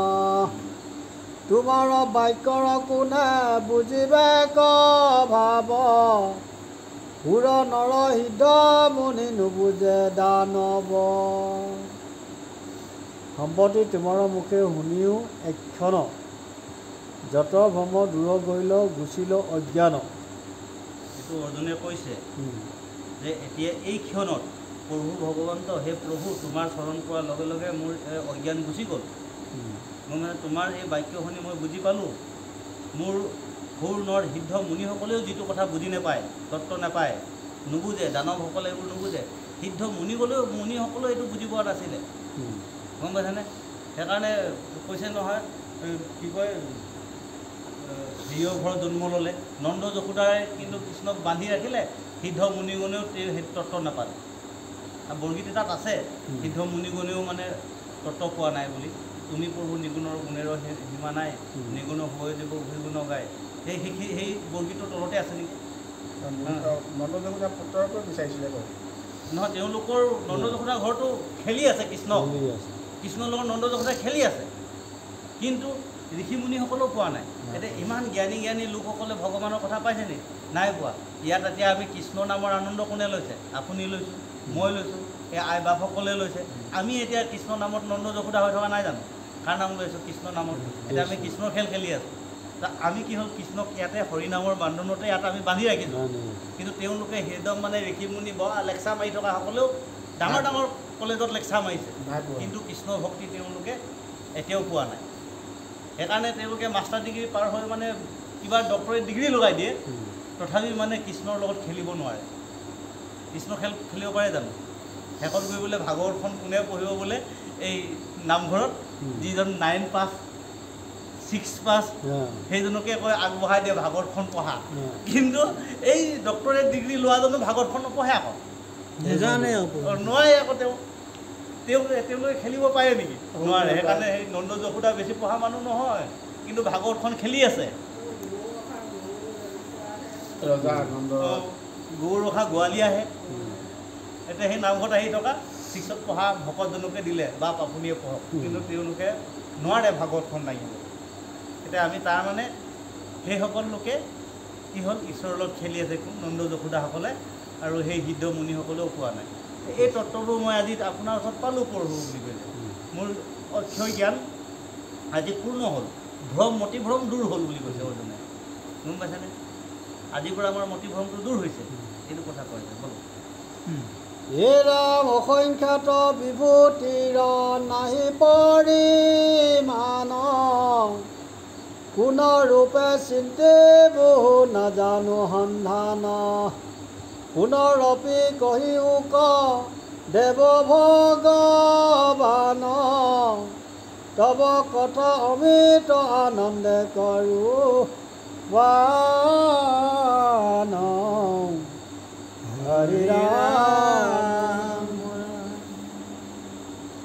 তোমাৰ বাক্যৰ কোনে বুজিবে ক ভাৱ সুৰ নৰ হৃদয় মুনি নুবুজে দানৱ সম্পত্তি তোমাৰ মুখে শুনিও এক্ষণ যত ভ্ৰম দূৰ গৈল গুচিল অজ্ঞান এইটো অৰ্জুনে কৈছে যে এতিয়া এই ক্ষণত প্ৰভু ভগৱন্ত হে প্ৰভু তোমাৰ চৰণ পোৱাৰ লগে লগে মোৰ অজ্ঞান গুচি গ'ল মই মানে তোমাৰ এই বাক্য শুনি মই বুজি পালোঁ মোৰ সুৰ নৰ সিদ্ধ মুনিসকলেও যিটো কথা বুজি নাপায় তত্ত্ব নাপায় নুবুজে দানৱসকলে এইবোৰ নুবুজে সিদ্ধ মুনিসকলেও এইটো বুজি পোৱা নাছিলে, গম পাইছেনে? সেইকাৰণে কৈছে নহয়, কি কয়, হেৰিয়ৰ ঘৰত জন্ম ল'লে, নন্দ যশোদাই কিন্তু কৃষ্ণক বান্ধি ৰাখিলে, সিদ্ধ মুনিগণেও সেই তত্ত্ব নাপালে। বৰগীত এটাত আছে, সিদ্ধ মুনিগণেও মানে তত্ত্ব পোৱা নাই বুলি, তুমি প্ৰভু নিগুণৰ গুণেৰ সীমা নাই, নিগুণ হৈ দিব অভিগুণ গায়, সেই বৰগীতৰ তলতে আছে নেকি? নন্দ যশোদা পুত্ৰকে বিচাৰিছিলে বাৰু। নহয়, তেওঁলোকৰ নন্দ যশোদাৰ ঘৰটো খেলি আছে কৃষ্ণৰ লগত নন্দ যশোদাই খেলি আছে, কিন্তু ঋষি মুনিসকলেও পোৱা নাই। এতিয়া ইমান জ্ঞানী লোকসকলে ভগৱানৰ কথা পাইছে নেকি? নাই পোৱা। ইয়াত এতিয়া আমি কৃষ্ণৰ নামৰ আনন্দ কোনে লৈছে? আপুনি লৈছোঁ, মই লৈছোঁ, এই আই বাপসকলে লৈছে। আমি এতিয়া কৃষ্ণ নামত নন্দ যশোদা হৈ থকা নাই জানো? কাৰ নাম লৈছোঁ? কৃষ্ণ নামত। এতিয়া আমি কৃষ্ণৰ খেল খেলি আছোঁ। আমি কি হ'ল, কৃষ্ণক ইয়াতে হৰিনামৰ বান্ধোনতে ইয়াত আমি বান্ধি ৰাখিছোঁ, কিন্তু তেওঁলোকে একদম মানে ঋষি মুনি লেকচাৰ মাৰি থকাসকলেও ডাঙৰ কলেজত লেকচাৰ মাৰিছে, কিন্তু কৃষ্ণ ভক্তি তেওঁলোকে এতিয়াও পোৱা নাই। সেইকাৰণে তেওঁলোকে মাষ্টাৰ ডিগ্ৰী পাৰ হৈ মানে কিবা ডক্টৰেট ডিগ্ৰী লগাই দিয়ে, তথাপি মানে কৃষ্ণৰ লগত খেলিব নোৱাৰে। কৃষ্ণ খেলিব পাৰে জানো? শেষত গৈ বোলে ভাগৱতখন কোনে পঢ়িব বোলে, এই নামঘৰত যিজন 9 পাছ 6 পাছ সেইজনকে কয় আগবঢ়াই দিয়ে ভাগৱতখন পঢ়া, কিন্তু এই ডক্টৰেট ডিগ্ৰী লোৱাজনো ভাগৱতখন নপঢ়ে আকৌ, নোৱাৰে আকৌ। তেওঁলোকে খেলিব পাৰে নেকি? নোৱাৰে। সেইকাৰণে সেই নন্দ যশোদা বেছি পঢ়া মানুহ নহয়, কিন্তু ভাগৱতখন খেলি আছে। গৰু ৰখা গোৱালি আহে, এতিয়া সেই নামঘৰত আহি থকা 6ত পঢ়া ভকতজনকে দিলে, বাপ আপুনিয়ে পঢ়ক, কিন্তু তেওঁলোকে নোৱাৰে ভাগৱতখন লাগিব। এতিয়া আমি তাৰমানে সেইসকল লোকে কি হ'ল, ঈশ্বৰৰ লগত খেলি আছে নন্দ যশোদাসকলে, আৰু সেই সিদ্ধ মুনিসকলেও পোৱা নাই। এই তত্ত্বটো মই আজি আপোনাৰ ওচৰত পালোঁ পঢ়োঁ বুলি কৈছে। মোৰ অক্ষয় জ্ঞান আজি পূৰ্ণ হ'ল, মতিভ্ৰম দূৰ হ'ল বুলি কৈছে অৰ্জুনে, গম পাইছেনে? আজিৰ পৰা আমাৰ মতিভ্ৰমটো দূৰ হৈছে, এইটো কথা কৈছে। বলো। হে ৰাম অসংখ্যাত বিভূতিৰ নাহি পৰিমাণ, কোনৰূপে চিন্তে বহু নাজানো সন্ধান, পুনৰপি কহিও ক দেৱ ভগৱান, তব কথা অমিত আনন্দে কৰোঁ বান। হৰি ৰাম